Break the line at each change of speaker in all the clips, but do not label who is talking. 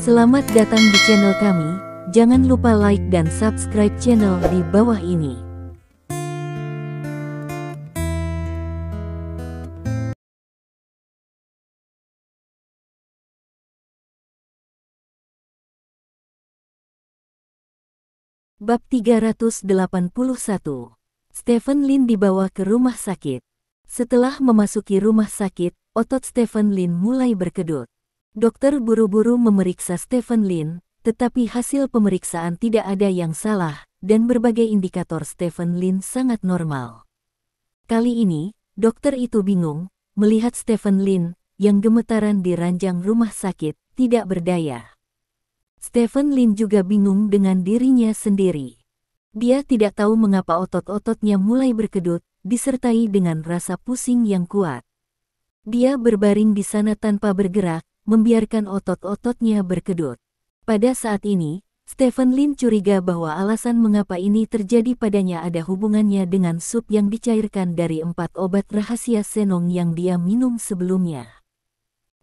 Selamat datang di channel kami, jangan lupa like dan subscribe channel di bawah ini. Bab 381. Stephen Lin dibawa ke rumah sakit. Setelah memasuki rumah sakit, otot Stephen Lin mulai berkedut. Dokter buru-buru memeriksa Stephen Lin, tetapi hasil pemeriksaan tidak ada yang salah, dan berbagai indikator Stephen Lin sangat normal. Kali ini, dokter itu bingung, melihat Stephen Lin, yang gemetaran di ranjang rumah sakit, tidak berdaya. Stephen Lin juga bingung dengan dirinya sendiri. Dia tidak tahu mengapa otot-ototnya mulai berkedut, disertai dengan rasa pusing yang kuat. Dia berbaring di sana tanpa bergerak, membiarkan otot-ototnya berkedut. Pada saat ini, Stephen Lin curiga bahwa alasan mengapa ini terjadi padanya ada hubungannya dengan sup yang dicairkan dari 4 obat rahasia Senong yang dia minum sebelumnya.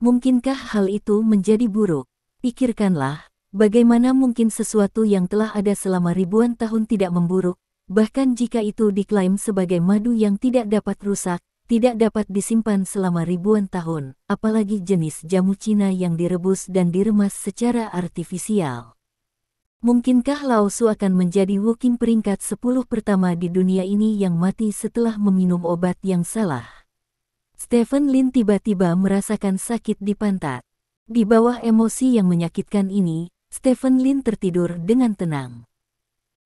Mungkinkah hal itu menjadi buruk? Pikirkanlah, bagaimana mungkin sesuatu yang telah ada selama ribuan tahun tidak memburuk, bahkan jika itu diklaim sebagai madu yang tidak dapat rusak, tidak dapat disimpan selama ribuan tahun, apalagi jenis jamu Cina yang direbus dan diremas secara artifisial. Mungkinkah Lao Su akan menjadi Wuking peringkat 10 pertama di dunia ini yang mati setelah meminum obat yang salah? Stephen Lin tiba-tiba merasakan sakit di pantat. Di bawah emosi yang menyakitkan ini, Stephen Lin tertidur dengan tenang.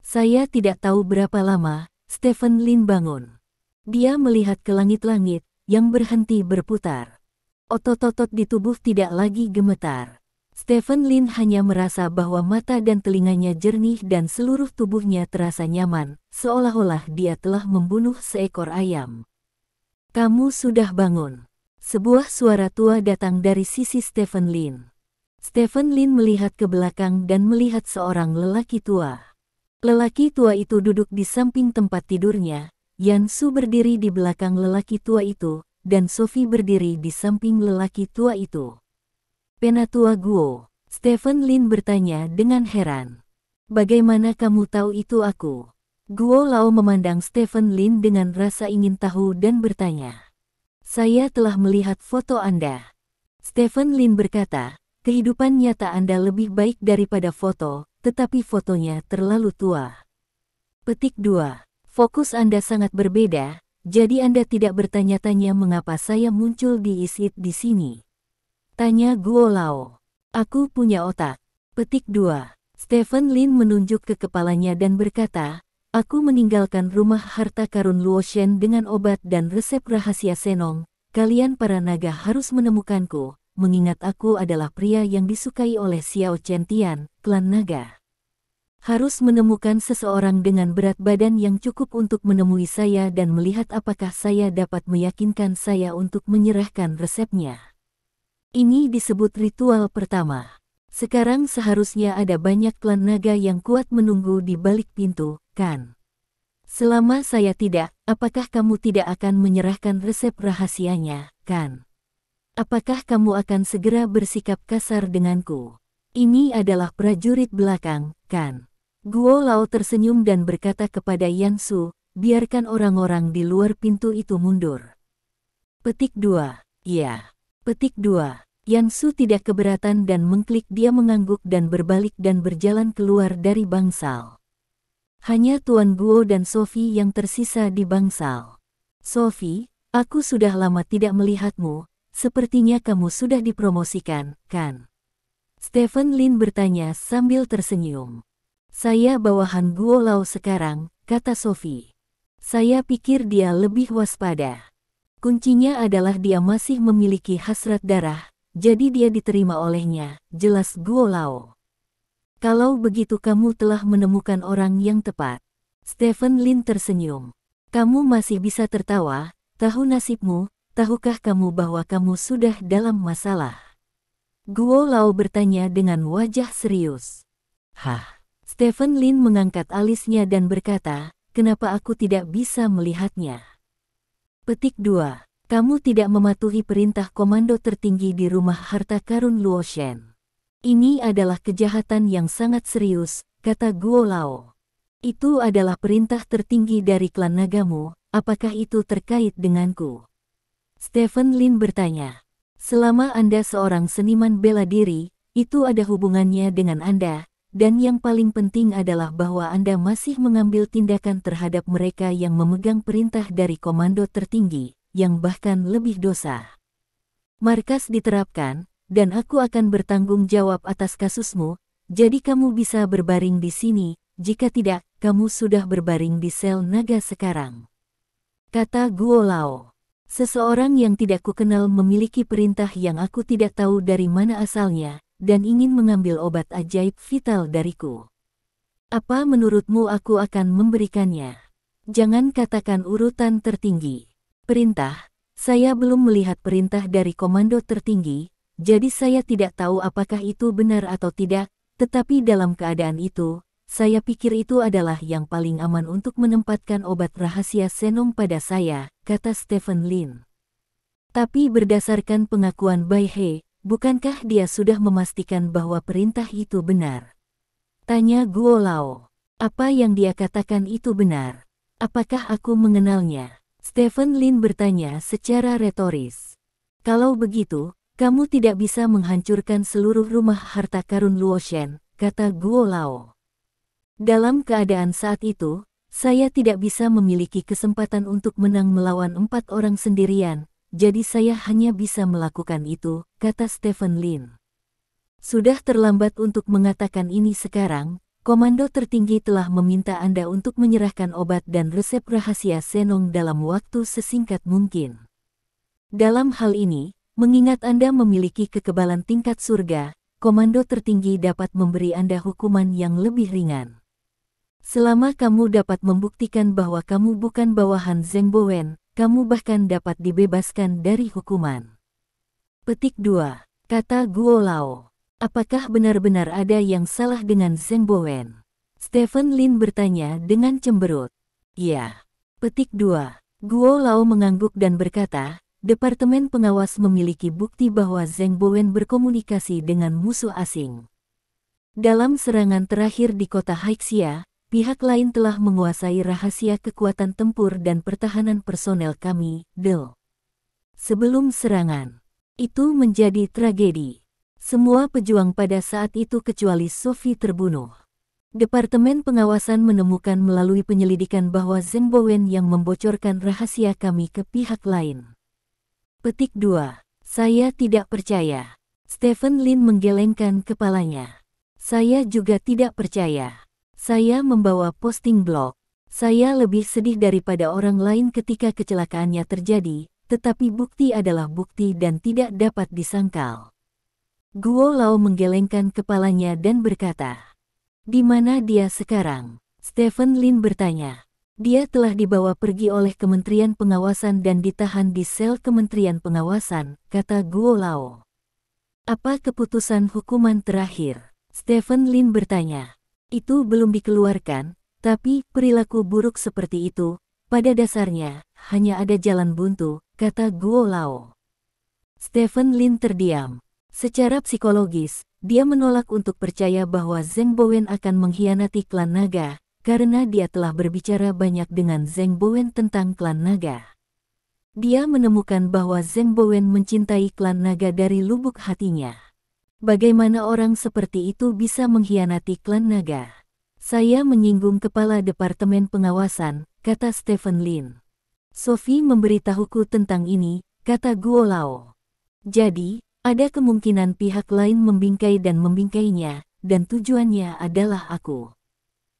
Saya tidak tahu berapa lama, Stephen Lin bangun. Dia melihat ke langit-langit, yang berhenti berputar. Otot-otot di tubuh tidak lagi gemetar. Stephen Lin hanya merasa bahwa mata dan telinganya jernih dan seluruh tubuhnya terasa nyaman, seolah-olah dia telah membunuh seekor ayam. Kamu sudah bangun. Sebuah suara tua datang dari sisi Stephen Lin. Stephen Lin melihat ke belakang dan melihat seorang lelaki tua. Lelaki tua itu duduk di samping tempat tidurnya. Yan Su berdiri di belakang lelaki tua itu, dan Sophie berdiri di samping lelaki tua itu. Penatua Guo, Stephen Lin bertanya dengan heran. Bagaimana kamu tahu itu aku? Guo Lao memandang Stephen Lin dengan rasa ingin tahu dan bertanya. Saya telah melihat foto Anda. Stephen Lin berkata, kehidupan nyata Anda lebih baik daripada foto, tetapi fotonya terlalu tua. Petik 2. Fokus Anda sangat berbeda, jadi Anda tidak bertanya-tanya mengapa saya muncul di isit di sini. Tanya Guo Lao. Aku punya otak. Petik 2. Stephen Lin menunjuk ke kepalanya dan berkata, aku meninggalkan rumah harta karun Luoshen dengan obat dan resep rahasia Senong. Kalian para naga harus menemukanku, mengingat aku adalah pria yang disukai oleh Xiao Chen Tian, klan naga. Harus menemukan seseorang dengan berat badan yang cukup untuk menemui saya dan melihat apakah saya dapat meyakinkan saya untuk menyerahkan resepnya. Ini disebut ritual pertama. Sekarang seharusnya ada banyak klan naga yang kuat menunggu di balik pintu, kan? Selama saya tidak, apakah kamu tidak akan menyerahkan resep rahasianya, kan? Apakah kamu akan segera bersikap kasar denganku? Ini adalah prajurit belakang, kan? Guo Lao tersenyum dan berkata kepada Yan Su, biarkan orang-orang di luar pintu itu mundur. Petik 2. Ya. Petik 2. Yan Su tidak keberatan dan mengklik. Dia mengangguk dan berbalik dan berjalan keluar dari bangsal. Hanya Tuan Guo dan Sophie yang tersisa di bangsal. Sophie, aku sudah lama tidak melihatmu, sepertinya kamu sudah dipromosikan, kan? Stephen Lin bertanya sambil tersenyum. Saya bawahan Guo Lao sekarang, kata Sophie. Saya pikir dia lebih waspada. Kuncinya adalah dia masih memiliki hasrat darah, jadi dia diterima olehnya, jelas Guo Lao. Kalau begitu kamu telah menemukan orang yang tepat. Stephen Lin tersenyum. Kamu masih bisa tertawa, tahu nasibmu, tahukah kamu bahwa kamu sudah dalam masalah? Guo Lao bertanya dengan wajah serius. Hah? Stephen Lin mengangkat alisnya dan berkata, kenapa aku tidak bisa melihatnya? Petik 2. Kamu tidak mematuhi perintah komando tertinggi di rumah harta karun Luoshen. Ini adalah kejahatan yang sangat serius, kata Guo Lao. Itu adalah perintah tertinggi dari klan nagamu, apakah itu terkait denganku? Stephen Lin bertanya. Selama Anda seorang seniman bela diri, itu ada hubungannya dengan Anda, dan yang paling penting adalah bahwa Anda masih mengambil tindakan terhadap mereka yang memegang perintah dari komando tertinggi, yang bahkan lebih dosa. Markas diterapkan, dan aku akan bertanggung jawab atas kasusmu, jadi kamu bisa berbaring di sini, jika tidak, kamu sudah berbaring di sel naga sekarang. Kata Guo Lao. Seseorang yang tidak kukenal memiliki perintah yang aku tidak tahu dari mana asalnya, dan ingin mengambil obat ajaib vital dariku. Apa menurutmu aku akan memberikannya? Jangan katakan urutan tertinggi. Perintah, saya belum melihat perintah dari komando tertinggi, jadi saya tidak tahu apakah itu benar atau tidak, tetapi dalam keadaan itu, saya pikir itu adalah yang paling aman untuk menempatkan obat rahasia Senong pada saya, kata Stephen Lin. Tapi berdasarkan pengakuan Bai He, bukankah dia sudah memastikan bahwa perintah itu benar? Tanya Guo Lao. Apa yang dia katakan itu benar? Apakah aku mengenalnya? Stephen Lin bertanya secara retoris. Kalau begitu, kamu tidak bisa menghancurkan seluruh rumah harta karun Luoshen, kata Guo Lao. Dalam keadaan saat itu, saya tidak bisa memiliki kesempatan untuk menang melawan 4 orang sendirian, jadi saya hanya bisa melakukan itu, kata Stephen Lin. Sudah terlambat untuk mengatakan ini sekarang, komando tertinggi telah meminta Anda untuk menyerahkan obat dan resep rahasia Senong dalam waktu sesingkat mungkin. Dalam hal ini, mengingat Anda memiliki kekebalan tingkat surga, komando tertinggi dapat memberi Anda hukuman yang lebih ringan. Selama kamu dapat membuktikan bahwa kamu bukan bawahan Zheng Bowen, kamu bahkan dapat dibebaskan dari hukuman. Petik 2. Kata Guo Lao. Apakah benar-benar ada yang salah dengan Zheng Bowen? Stephen Lin bertanya dengan cemberut. Ya. Petik 2. Guo Lao mengangguk dan berkata, Departemen Pengawas memiliki bukti bahwa Zheng Bowen berkomunikasi dengan musuh asing. Dalam serangan terakhir di kota Haixia, pihak lain telah menguasai rahasia kekuatan tempur dan pertahanan personel kami, Del. Sebelum serangan, itu menjadi tragedi. Semua pejuang pada saat itu kecuali Sophie terbunuh. Departemen Pengawasan menemukan melalui penyelidikan bahwa Zheng Bowen yang membocorkan rahasia kami ke pihak lain. Petik 2. Saya tidak percaya. Stephen Lin menggelengkan kepalanya. Saya juga tidak percaya. Saya membawa posting blog. Saya lebih sedih daripada orang lain ketika kecelakaannya terjadi, tetapi bukti adalah bukti dan tidak dapat disangkal. Guo Lao menggelengkan kepalanya dan berkata, "Di mana dia sekarang?" Stephen Lin bertanya. Dia telah dibawa pergi oleh Kementerian Pengawasan dan ditahan di sel Kementerian Pengawasan, kata Guo Lao. Apa keputusan hukuman terakhir? Stephen Lin bertanya. Itu belum dikeluarkan, tapi perilaku buruk seperti itu, pada dasarnya, hanya ada jalan buntu, kata Guo Lao. Stephen Lin terdiam. Secara psikologis, dia menolak untuk percaya bahwa Zheng Bowen akan mengkhianati klan naga, karena dia telah berbicara banyak dengan Zheng Bowen tentang klan naga. Dia menemukan bahwa Zheng Bowen mencintai klan naga dari lubuk hatinya. Bagaimana orang seperti itu bisa mengkhianati klan naga? Saya menyinggung kepala Departemen Pengawasan, kata Stephen Lin. Sophie memberitahuku tentang ini, kata Guo Lao. Jadi, ada kemungkinan pihak lain membingkai dan membingkainya, dan tujuannya adalah aku.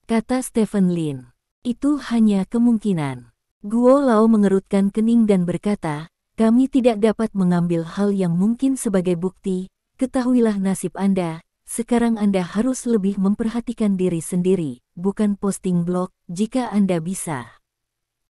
Kata Stephen Lin. Itu hanya kemungkinan. Guo Lao mengerutkan kening dan berkata, kami tidak dapat mengambil hal yang mungkin sebagai bukti. Ketahuilah nasib Anda, sekarang Anda harus lebih memperhatikan diri sendiri, bukan posting blog, jika Anda bisa.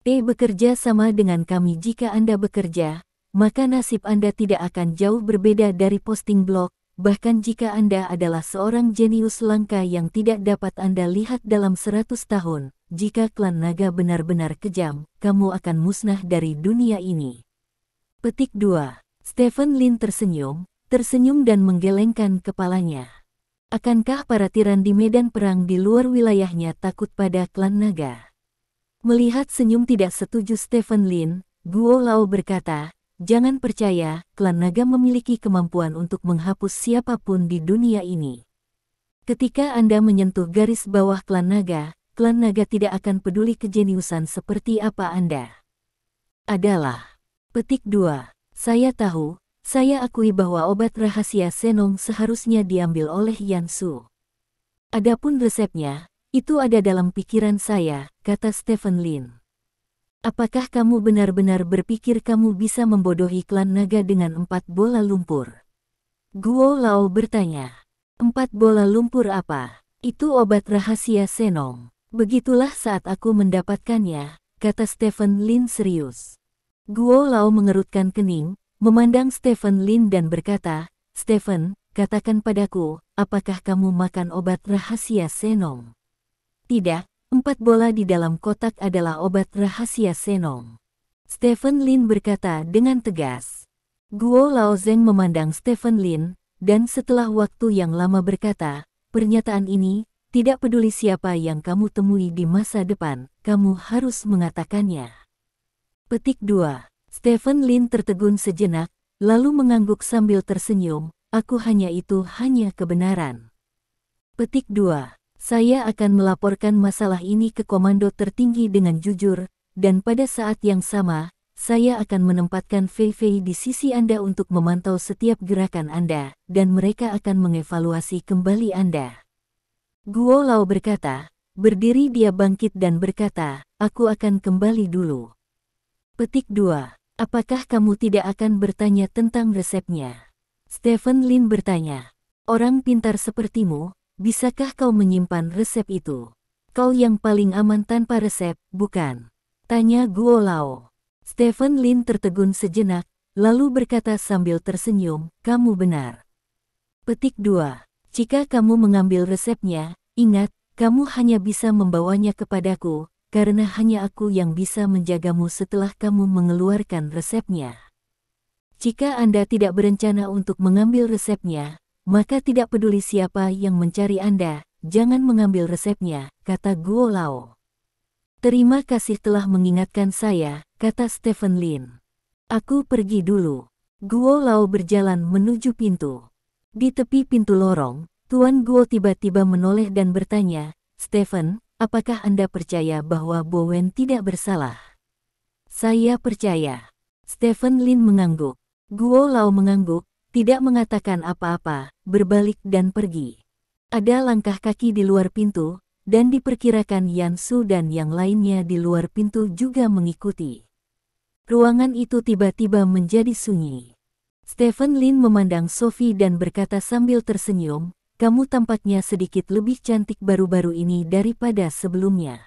Bekerja sama dengan kami jika Anda bekerja, maka nasib Anda tidak akan jauh berbeda dari posting blog, bahkan jika Anda adalah seorang jenius langka yang tidak dapat Anda lihat dalam 100 tahun, jika klan naga benar-benar kejam, kamu akan musnah dari dunia ini. Petik 2. Stephen Lin tersenyum dan menggelengkan kepalanya. Akankah para tiran di medan perang di luar wilayahnya takut pada klan naga? Melihat senyum tidak setuju Stephen Lin, Guo Lao berkata, jangan percaya, klan naga memiliki kemampuan untuk menghapus siapapun di dunia ini. Ketika Anda menyentuh garis bawah klan naga tidak akan peduli kejeniusan seperti apa Anda adalah. Petik 2. Saya tahu, saya akui bahwa obat rahasia Senong seharusnya diambil oleh Yan Su. Adapun resepnya, itu ada dalam pikiran saya, kata Stephen Lin. Apakah kamu benar-benar berpikir kamu bisa membodohi klan naga dengan 4 bola lumpur? Guo Lao bertanya. 4 bola lumpur apa? Itu obat rahasia Senong. Begitulah saat aku mendapatkannya, kata Stephen Lin serius. Guo Lao mengerutkan kening, memandang Stephen Lin dan berkata, Stephen, katakan padaku, apakah kamu makan obat rahasia Senong? Tidak, 4 bola di dalam kotak adalah obat rahasia Senong. Stephen Lin berkata dengan tegas. Guo Lao Zeng memandang Stephen Lin, dan setelah waktu yang lama berkata, pernyataan ini, tidak peduli siapa yang kamu temui di masa depan, kamu harus mengatakannya. Petik 2. Stephen Lin tertegun sejenak, lalu mengangguk sambil tersenyum, aku hanya kebenaran. Petik 2. Saya akan melaporkan masalah ini ke komando tertinggi dengan jujur, dan pada saat yang sama, saya akan menempatkan Fei Fei di sisi Anda untuk memantau setiap gerakan Anda, dan mereka akan mengevaluasi kembali Anda. Guo Lao berkata, berdiri dia bangkit dan berkata, aku akan kembali dulu. Petik 2. Apakah kamu tidak akan bertanya tentang resepnya? Stephen Lin bertanya. Orang pintar sepertimu, bisakah kau menyimpan resep itu? Kau yang paling aman tanpa resep, bukan? Tanya Guo Lao. Stephen Lin tertegun sejenak, lalu berkata sambil tersenyum, kamu benar. Petik 2. Jika kamu mengambil resepnya, ingat, kamu hanya bisa membawanya kepadaku, karena hanya aku yang bisa menjagamu setelah kamu mengeluarkan resepnya. Jika Anda tidak berencana untuk mengambil resepnya, maka tidak peduli siapa yang mencari Anda, jangan mengambil resepnya, kata Guo Lao. Terima kasih telah mengingatkan saya, kata Stephen Lin. Aku pergi dulu. Guo Lao berjalan menuju pintu. Di tepi pintu lorong, Tuan Guo tiba-tiba menoleh dan bertanya, Stephen, apakah Anda percaya bahwa Bowen tidak bersalah? Saya percaya. Stephen Lin mengangguk. Guo Lao mengangguk, tidak mengatakan apa-apa, berbalik dan pergi. Ada langkah kaki di luar pintu, dan diperkirakan Yan Su dan yang lainnya di luar pintu juga mengikuti. Ruangan itu tiba-tiba menjadi sunyi. Stephen Lin memandang Sophie dan berkata sambil tersenyum, kamu tampaknya sedikit lebih cantik baru-baru ini daripada sebelumnya.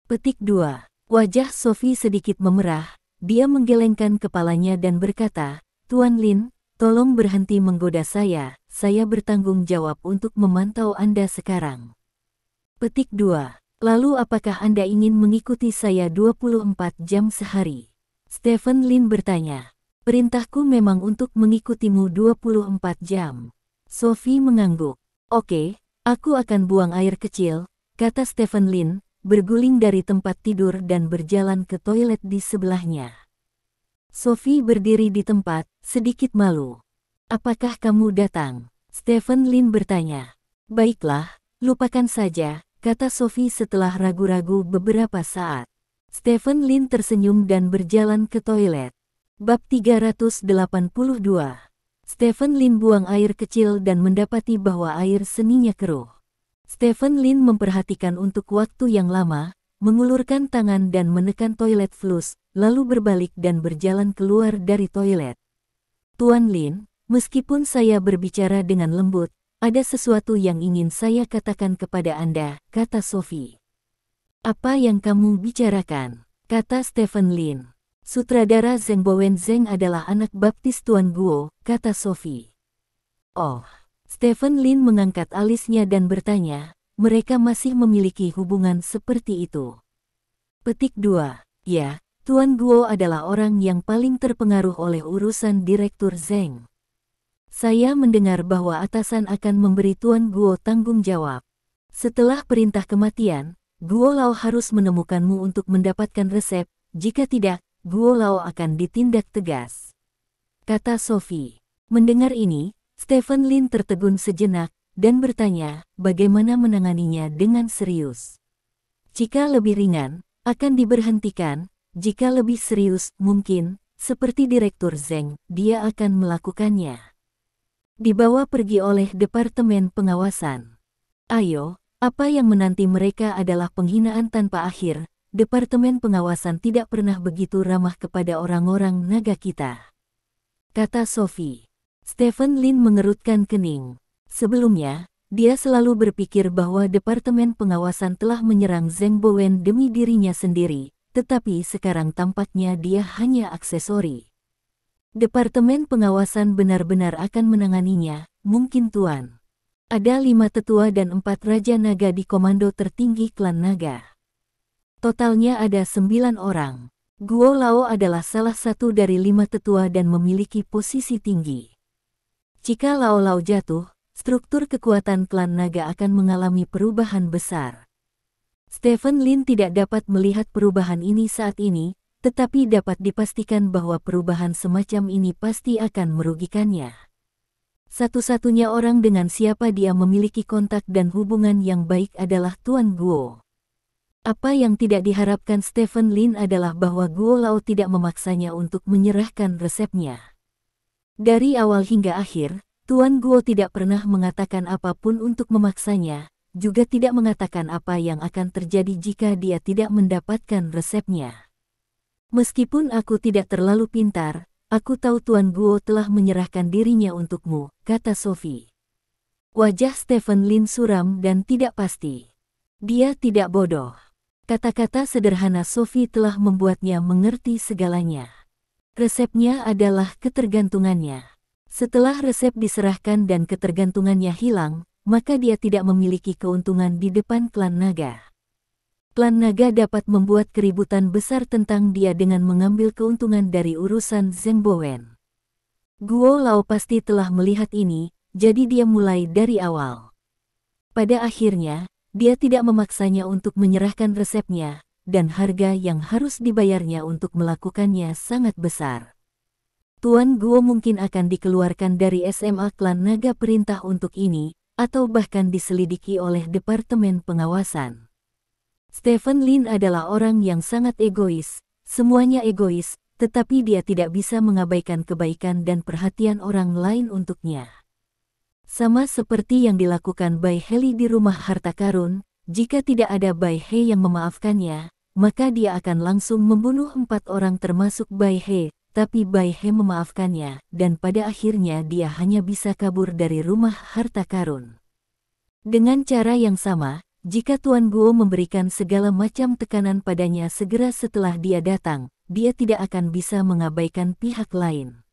Petik 2. Wajah Sophie sedikit memerah, dia menggelengkan kepalanya dan berkata, Tuan Lin, tolong berhenti menggoda saya bertanggung jawab untuk memantau Anda sekarang. Petik 2. Lalu apakah Anda ingin mengikuti saya 24 jam sehari? Stephen Lin bertanya. Perintahku memang untuk mengikutimu 24 jam. Sophie mengangguk. Oke, aku akan buang air kecil, kata Stephen Lin, berguling dari tempat tidur dan berjalan ke toilet di sebelahnya. Sophie berdiri di tempat, sedikit malu. Apakah kamu datang? Stephen Lin bertanya. Baiklah, lupakan saja, kata Sophie setelah ragu-ragu beberapa saat. Stephen Lin tersenyum dan berjalan ke toilet. Bab 382. Stephen Lin buang air kecil dan mendapati bahwa air seninya keruh. Stephen Lin memperhatikan untuk waktu yang lama, mengulurkan tangan dan menekan toilet flush, lalu berbalik dan berjalan keluar dari toilet. Tuan Lin, meskipun saya berbicara dengan lembut, ada sesuatu yang ingin saya katakan kepada Anda, kata Sophie. Apa yang kamu bicarakan? Kata Stephen Lin. Sutradara Zeng Bowen Zeng adalah anak baptis Tuan Guo, kata Sophie. Oh, Stephen Lin mengangkat alisnya dan bertanya, mereka masih memiliki hubungan seperti itu. Petik 2. Ya, Tuan Guo adalah orang yang paling terpengaruh oleh urusan Direktur Zeng. Saya mendengar bahwa atasan akan memberi Tuan Guo tanggung jawab. Setelah perintah kematian, Guo Lao harus menemukanmu untuk mendapatkan resep, jika tidak, Guo Lao akan ditindak tegas. Kata Sophie. Mendengar ini, Stephen Lin tertegun sejenak, dan bertanya, bagaimana menanganinya dengan serius. Jika lebih ringan, akan diberhentikan, jika lebih serius, mungkin, seperti Direktur Zeng, dia akan melakukannya. Dibawa pergi oleh Departemen Pengawasan. Ayo, apa yang menanti mereka adalah penghinaan tanpa akhir. Departemen Pengawasan tidak pernah begitu ramah kepada orang-orang naga kita. Kata Sophie. Stephen Lin mengerutkan kening. Sebelumnya, dia selalu berpikir bahwa Departemen Pengawasan telah menyerang Zeng Bowen demi dirinya sendiri, tetapi sekarang tampaknya dia hanya aksesori. Departemen Pengawasan benar-benar akan menanganinya, mungkin Tuan. Ada 5 tetua dan 4 raja naga di komando tertinggi klan naga. Totalnya ada 9 orang. Guo Lao adalah salah satu dari 5 tetua dan memiliki posisi tinggi. Jika Lao Lao jatuh, struktur kekuatan klan naga akan mengalami perubahan besar. Stephen Lin tidak dapat melihat perubahan ini saat ini, tetapi dapat dipastikan bahwa perubahan semacam ini pasti akan merugikannya. Satu-satunya orang dengan siapa dia memiliki kontak dan hubungan yang baik adalah Tuan Guo. Apa yang tidak diharapkan Stephen Lin adalah bahwa Guo Lao tidak memaksanya untuk menyerahkan resepnya. Dari awal hingga akhir, Tuan Guo tidak pernah mengatakan apapun untuk memaksanya, juga tidak mengatakan apa yang akan terjadi jika dia tidak mendapatkan resepnya. Meskipun aku tidak terlalu pintar, aku tahu Tuan Guo telah menyerahkan dirinya untukmu, kata Sophie. Wajah Stephen Lin suram dan tidak pasti. Dia tidak bodoh. Kata-kata sederhana Sophie telah membuatnya mengerti segalanya. Resepnya adalah ketergantungannya. Setelah resep diserahkan dan ketergantungannya hilang, maka dia tidak memiliki keuntungan di depan klan naga. Klan naga dapat membuat keributan besar tentang dia dengan mengambil keuntungan dari urusan Zeng Bowen. Guo Lao pasti telah melihat ini, jadi dia mulai dari awal. Pada akhirnya, dia tidak memaksanya untuk menyerahkan resepnya, dan harga yang harus dibayarnya untuk melakukannya sangat besar. Tuan Guo mungkin akan dikeluarkan dari SMA klan naga perintah untuk ini, atau bahkan diselidiki oleh Departemen Pengawasan. Stephen Lin adalah orang yang sangat egois, semuanya egois, tetapi dia tidak bisa mengabaikan kebaikan dan perhatian orang lain untuknya. Sama seperti yang dilakukan Bai Heli di rumah harta karun, jika tidak ada Bai He yang memaafkannya, maka dia akan langsung membunuh 4 orang termasuk Bai He, tapi Bai He memaafkannya, dan pada akhirnya dia hanya bisa kabur dari rumah harta karun. Dengan cara yang sama, jika Tuan Guo memberikan segala macam tekanan padanya segera setelah dia datang, dia tidak akan bisa mengabaikan pihak lain.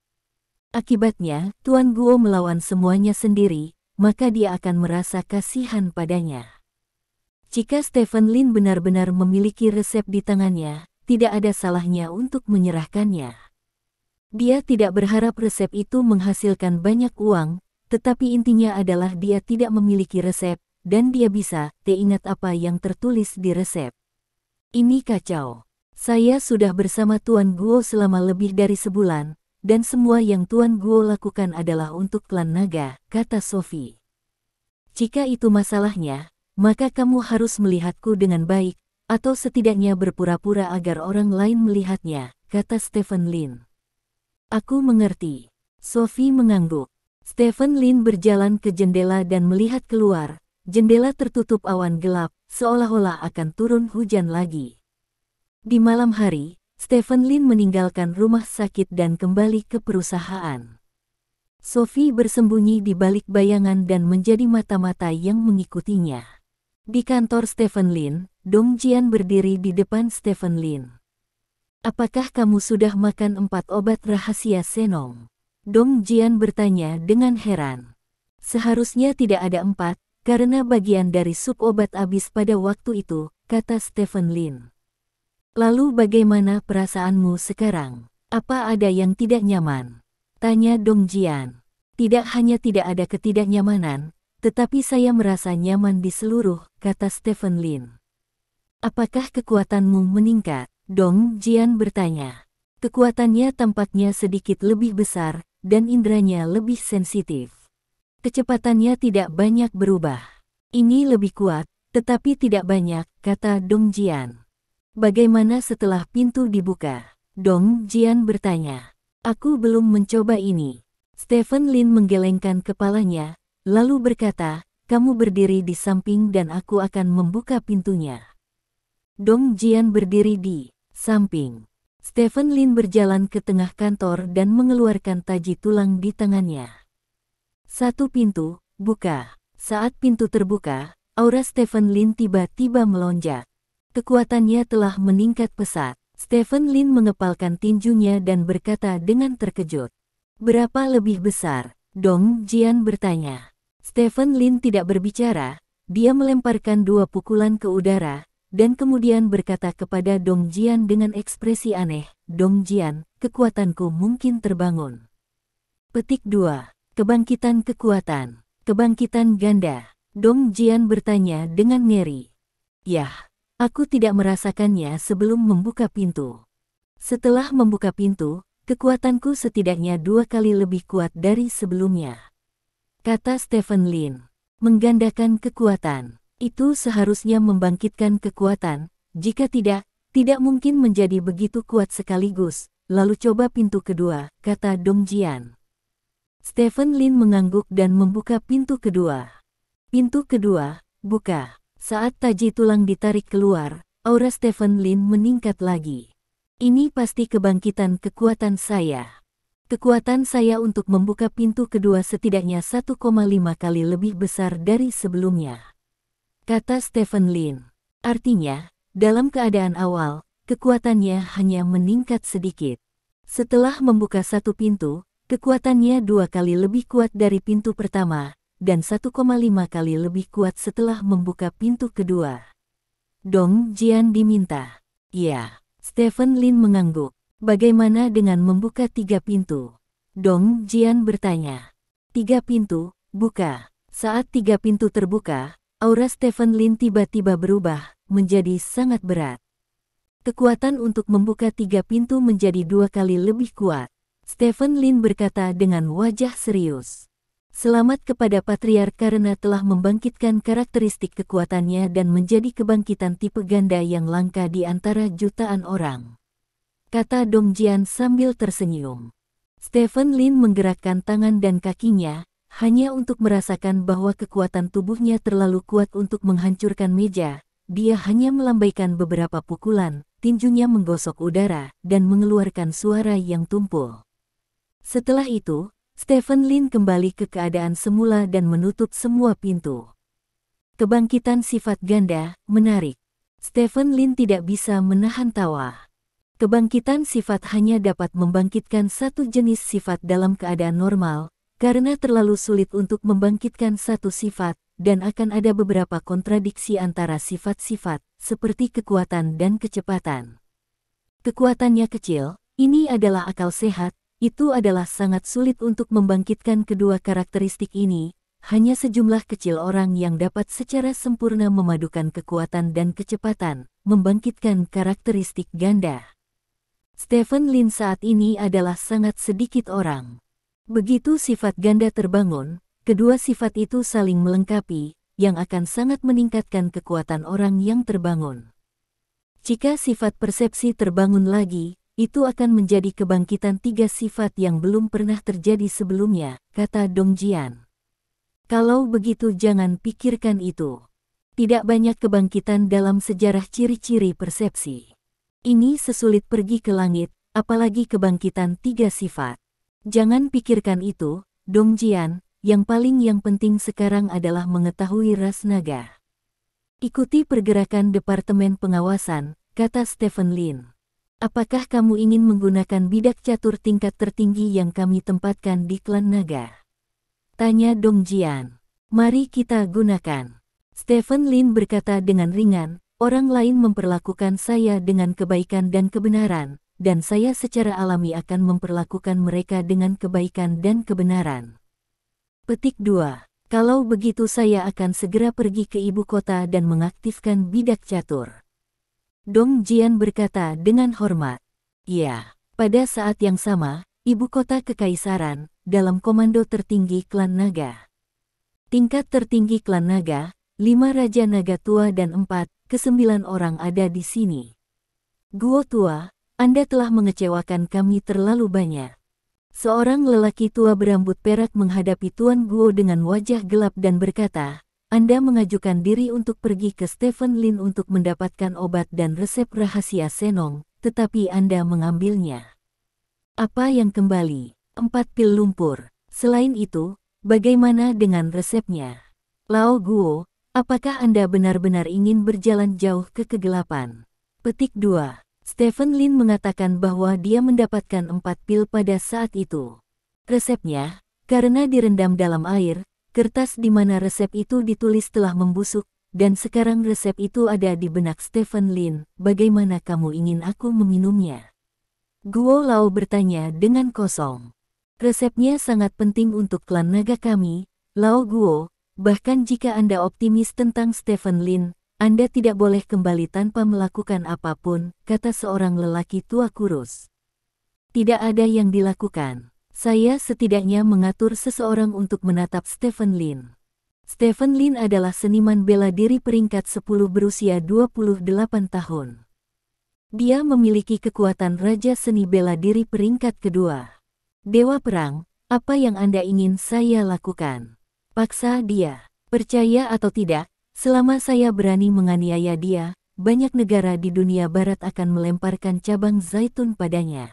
Akibatnya, Tuan Guo melawan semuanya sendiri, maka dia akan merasa kasihan padanya. Jika Stephen Lin benar-benar memiliki resep di tangannya, tidak ada salahnya untuk menyerahkannya. Dia tidak berharap resep itu menghasilkan banyak uang, tetapi intinya adalah dia tidak memiliki resep, dan dia bisa ingat apa yang tertulis di resep. Ini kacau. Saya sudah bersama Tuan Guo selama lebih dari sebulan, dan semua yang Tuan Guo lakukan adalah untuk klan naga, kata Sophie. Jika itu masalahnya, maka kamu harus melihatku dengan baik, atau setidaknya berpura-pura agar orang lain melihatnya, kata Stephen Lin. Aku mengerti. Sophie mengangguk. Stephen Lin berjalan ke jendela dan melihat keluar. Jendela tertutup awan gelap, seolah-olah akan turun hujan lagi. Di malam hari, Stephen Lin meninggalkan rumah sakit dan kembali ke perusahaan. Sophie bersembunyi di balik bayangan dan menjadi mata-mata yang mengikutinya. Di kantor Stephen Lin, Dong Jian berdiri di depan Stephen Lin. Apakah kamu sudah makan 4 obat rahasia Senong? Dong Jian bertanya dengan heran. Seharusnya tidak ada 4, karena bagian dari sup obat habis pada waktu itu, kata Stephen Lin. Lalu bagaimana perasaanmu sekarang? Apa ada yang tidak nyaman? Tanya Dong Jian. Tidak hanya tidak ada ketidaknyamanan, tetapi saya merasa nyaman di seluruh, kata Stephen Lin. Apakah kekuatanmu meningkat? Dong Jian bertanya. Kekuatannya tampaknya sedikit lebih besar, dan inderanya lebih sensitif. Kecepatannya tidak banyak berubah. Ini lebih kuat, tetapi tidak banyak, kata Dong Jian. Bagaimana setelah pintu dibuka? Dong Jian bertanya. Aku belum mencoba ini. Stephen Lin menggelengkan kepalanya, lalu berkata, kamu berdiri di samping dan aku akan membuka pintunya. Dong Jian berdiri di samping. Stephen Lin berjalan ke tengah kantor dan mengeluarkan taji tulang di tangannya. Satu pintu, buka. Saat pintu terbuka, aura Stephen Lin tiba-tiba melonjak. Kekuatannya telah meningkat pesat. Stephen Lin mengepalkan tinjunya dan berkata dengan terkejut. Berapa lebih besar? Dong Jian bertanya. Stephen Lin tidak berbicara, dia melemparkan 2 pukulan ke udara, dan kemudian berkata kepada Dong Jian dengan ekspresi aneh, Dong Jian, kekuatanku mungkin terbangun. Petik 2. Kebangkitan kekuatan. Kebangkitan ganda. Dong Jian bertanya dengan ngeri. Yah, aku tidak merasakannya sebelum membuka pintu. Setelah membuka pintu, kekuatanku setidaknya 2 kali lebih kuat dari sebelumnya. Kata Stephen Lin. Menggandakan kekuatan. Itu seharusnya membangkitkan kekuatan, jika tidak, tidak mungkin menjadi begitu kuat sekaligus. Lalu coba pintu kedua, kata Dong Jian. Stephen Lin mengangguk dan membuka pintu kedua. Pintu kedua, buka. Saat taji tulang ditarik keluar, aura Stephen Lin meningkat lagi. Ini pasti kebangkitan kekuatan saya. Kekuatan saya untuk membuka pintu kedua setidaknya 1,5 kali lebih besar dari sebelumnya. Kata Stephen Lin. Artinya, dalam keadaan awal, kekuatannya hanya meningkat sedikit. Setelah membuka satu pintu, kekuatannya 2 kali lebih kuat dari pintu pertama, dan 1,5 kali lebih kuat setelah membuka pintu kedua. Dong Jian diminta. Ya, Stephen Lin mengangguk. Bagaimana dengan membuka 3 pintu? Dong Jian bertanya. 3 pintu, buka. Saat 3 pintu terbuka, aura Stephen Lin tiba-tiba berubah, menjadi sangat berat. Kekuatan untuk membuka 3 pintu menjadi 2 kali lebih kuat. Stephen Lin berkata dengan wajah serius. Selamat kepada Patriark karena telah membangkitkan karakteristik kekuatannya dan menjadi kebangkitan tipe ganda yang langka di antara jutaan orang. Kata Dong Jian sambil tersenyum. Stephen Lin menggerakkan tangan dan kakinya, hanya untuk merasakan bahwa kekuatan tubuhnya terlalu kuat untuk menghancurkan meja. Dia hanya melambaikan beberapa pukulan, tinjunya menggosok udara, dan mengeluarkan suara yang tumpul. Setelah itu, Stephen Lin kembali ke keadaan semula dan menutup semua pintu. Kebangkitan sifat ganda, menarik. Stephen Lin tidak bisa menahan tawa. Kebangkitan sifat hanya dapat membangkitkan satu jenis sifat dalam keadaan normal, karena terlalu sulit untuk membangkitkan satu sifat, dan akan ada beberapa kontradiksi antara sifat-sifat, seperti kekuatan dan kecepatan. Kekuatannya kecil, ini adalah akal sehat, itu adalah sangat sulit untuk membangkitkan kedua karakteristik ini, hanya sejumlah kecil orang yang dapat secara sempurna memadukan kekuatan dan kecepatan, membangkitkan karakteristik ganda. Stephen Lin saat ini adalah sangat sedikit orang. Begitu sifat ganda terbangun, kedua sifat itu saling melengkapi, yang akan sangat meningkatkan kekuatan orang yang terbangun. Jika sifat persepsi terbangun lagi, itu akan menjadi kebangkitan 3 sifat yang belum pernah terjadi sebelumnya, kata Dong Jian. Kalau begitu jangan pikirkan itu. Tidak banyak kebangkitan dalam sejarah ciri-ciri persepsi. Ini sesulit pergi ke langit, apalagi kebangkitan 3 sifat. Jangan pikirkan itu, Dong Jian, yang penting sekarang adalah mengetahui ras naga. Ikuti pergerakan Departemen Pengawasan, kata Stephen Lin. Apakah kamu ingin menggunakan bidak catur tingkat tertinggi yang kami tempatkan di klan naga? Tanya Dong Jian. Mari kita gunakan. Stephen Lin berkata dengan ringan, orang lain memperlakukan saya dengan kebaikan dan kebenaran, dan saya secara alami akan memperlakukan mereka dengan kebaikan dan kebenaran. Petik 2. Kalau begitu saya akan segera pergi ke ibu kota dan mengaktifkan bidak catur. Dong Jian berkata dengan hormat. Ya, pada saat yang sama, ibu kota kekaisaran, dalam komando tertinggi klan naga. Tingkat tertinggi klan naga, 5 raja naga tua dan 4/9 orang ada di sini. Guo tua, Anda telah mengecewakan kami terlalu banyak. Seorang lelaki tua berambut perak menghadapi Tuan Guo dengan wajah gelap dan berkata, Anda mengajukan diri untuk pergi ke Stephen Lin untuk mendapatkan obat dan resep rahasia Senong, tetapi Anda mengambilnya. Apa yang kembali? 4 pil lumpur. Selain itu, bagaimana dengan resepnya? Lao Guo, apakah Anda benar-benar ingin berjalan jauh ke kegelapan? Petik 2. Stephen Lin mengatakan bahwa dia mendapatkan 4 pil pada saat itu. Resepnya, karena direndam dalam air, kertas di mana resep itu ditulis telah membusuk, dan sekarang resep itu ada di benak Stephen Lin. Bagaimana kamu ingin aku meminumnya? Guo Lao bertanya dengan kosong. Resepnya sangat penting untuk klan naga kami, Lao Guo, bahkan jika Anda optimis tentang Stephen Lin, Anda tidak boleh kembali tanpa melakukan apapun, kata seorang lelaki tua kurus. Tidak ada yang dilakukan. Saya setidaknya mengatur seseorang untuk menatap Stephen Lin. Stephen Lin adalah seniman bela diri peringkat 10 berusia 28 tahun. Dia memiliki kekuatan Raja Seni Bela Diri peringkat kedua. Dewa Perang, apa yang Anda ingin saya lakukan? Paksa dia. Percaya atau tidak, selama saya berani menganiaya dia, banyak negara di dunia barat akan melemparkan cabang zaitun padanya.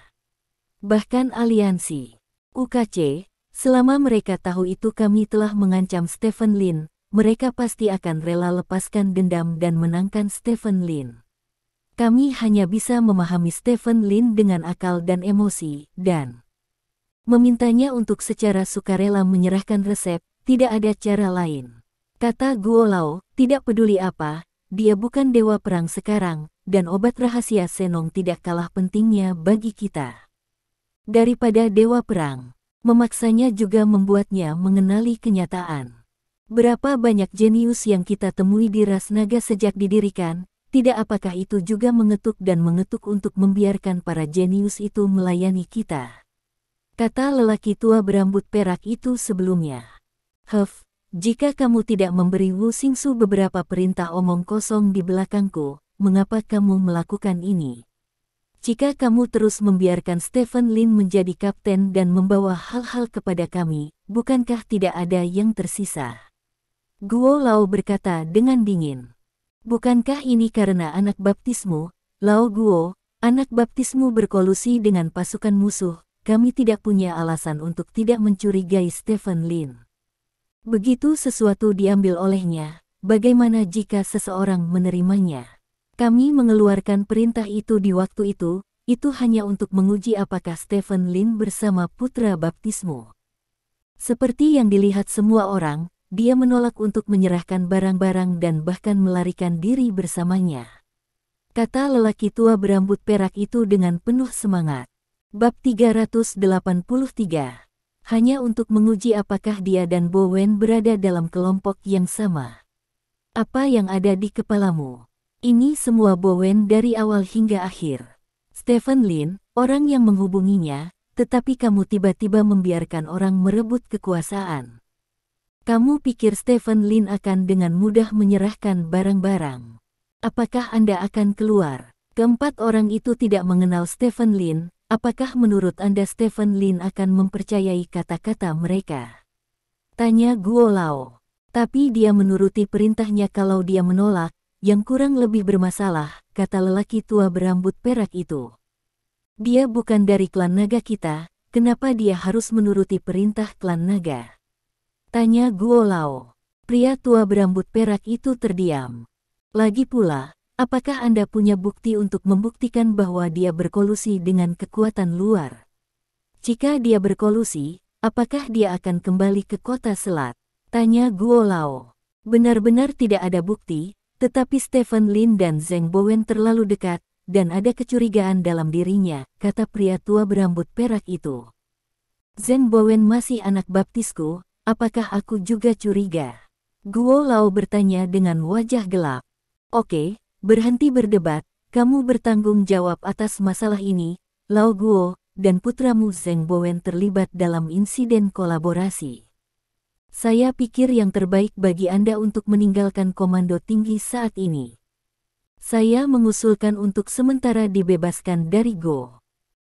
Bahkan aliansi UKC, selama mereka tahu itu kami telah mengancam Stephen Lin, mereka pasti akan rela lepaskan dendam dan menangkan Stephen Lin. Kami hanya bisa memahami Stephen Lin dengan akal dan emosi, dan memintanya untuk secara sukarela menyerahkan resep, tidak ada cara lain. Kata Guo Lao, tidak peduli apa, dia bukan dewa perang sekarang, dan obat rahasia Senong tidak kalah pentingnya bagi kita. Daripada dewa perang, memaksanya juga membuatnya mengenali kenyataan. Berapa banyak jenius yang kita temui di ras naga sejak didirikan, tidak apakah itu juga mengetuk dan mengetuk untuk membiarkan para jenius itu melayani kita? Kata lelaki tua berambut perak itu sebelumnya. Jika kamu tidak memberi Wu Xingsu beberapa perintah omong kosong di belakangku, mengapa kamu melakukan ini? Jika kamu terus membiarkan Stephen Lin menjadi kapten dan membawa hal-hal kepada kami, bukankah tidak ada yang tersisa? Guo Lao berkata dengan dingin. Bukankah ini karena anak baptismu, Lao Guo, anak baptismu berkolusi dengan pasukan musuh, kami tidak punya alasan untuk tidak mencurigai Stephen Lin. Begitu sesuatu diambil olehnya, bagaimana jika seseorang menerimanya? Kami mengeluarkan perintah itu di waktu itu hanya untuk menguji apakah Stephen Lin bersama putra baptismu. Seperti yang dilihat semua orang, dia menolak untuk menyerahkan barang-barang dan bahkan melarikan diri bersamanya. Kata lelaki tua berambut perak itu dengan penuh semangat. Bab 383. Hanya untuk menguji apakah dia dan Bowen berada dalam kelompok yang sama. Apa yang ada di kepalamu? Ini semua Bowen dari awal hingga akhir. Stephen Lin, orang yang menghubunginya, tetapi kamu tiba-tiba membiarkan orang merebut kekuasaan. Kamu pikir Stephen Lin akan dengan mudah menyerahkan barang-barang? Apakah Anda akan keluar? Keempat orang itu tidak mengenal Stephen Lin. Apakah menurut Anda Stephen Lin akan mempercayai kata-kata mereka? Tanya Guo Lao. Tapi dia menuruti perintahnya kalau dia menolak, yang kurang lebih bermasalah, kata lelaki tua berambut perak itu. Dia bukan dari klan naga kita, kenapa dia harus menuruti perintah klan naga? Tanya Guo Lao. Pria tua berambut perak itu terdiam. Lagi pula, apakah Anda punya bukti untuk membuktikan bahwa dia berkolusi dengan kekuatan luar? Jika dia berkolusi, apakah dia akan kembali ke kota Selat? Tanya Guo Lao. Benar-benar tidak ada bukti, tetapi Stephen Lin dan Zheng Bowen terlalu dekat, dan ada kecurigaan dalam dirinya, kata pria tua berambut perak itu. Zheng Bowen masih anak baptisku, apakah aku juga curiga? Guo Lao bertanya dengan wajah gelap. Oke, berhenti berdebat, kamu bertanggung jawab atas masalah ini, Lao Guo, dan putramu Zheng Bowen terlibat dalam insiden kolaborasi. Saya pikir yang terbaik bagi Anda untuk meninggalkan komando tinggi saat ini. Saya mengusulkan untuk sementara dibebaskan dari Go.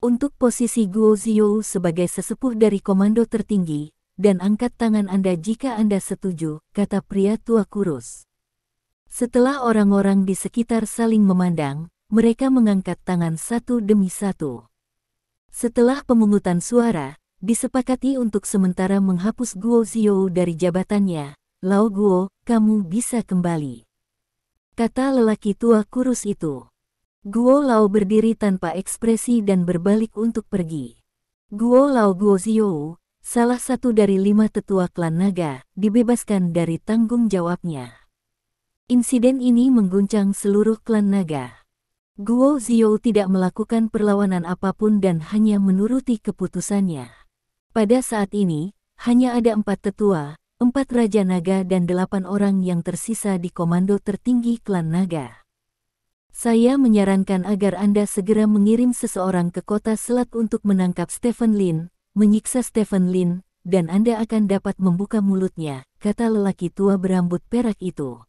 Untuk posisi Guo Ziyou sebagai sesepuh dari komando tertinggi, dan angkat tangan Anda jika Anda setuju, kata pria tua kurus. Setelah orang-orang di sekitar saling memandang, mereka mengangkat tangan satu demi satu. Setelah pemungutan suara, disepakati untuk sementara menghapus Guo Ziyou dari jabatannya. Lao Guo, kamu bisa kembali, kata lelaki tua kurus itu. Guo Lao berdiri tanpa ekspresi dan berbalik untuk pergi. Guo Lao Guo Ziyou, salah satu dari 5 tetua klan naga, dibebaskan dari tanggung jawabnya. Insiden ini mengguncang seluruh klan naga. Guo Ziyou tidak melakukan perlawanan apapun dan hanya menuruti keputusannya. Pada saat ini, hanya ada 4 tetua, 4 raja naga dan 8 orang yang tersisa di komando tertinggi klan naga. Saya menyarankan agar Anda segera mengirim seseorang ke kota Selat untuk menangkap Stephen Lin, menyiksa Stephen Lin, dan Anda akan dapat membuka mulutnya, kata lelaki tua berambut perak itu.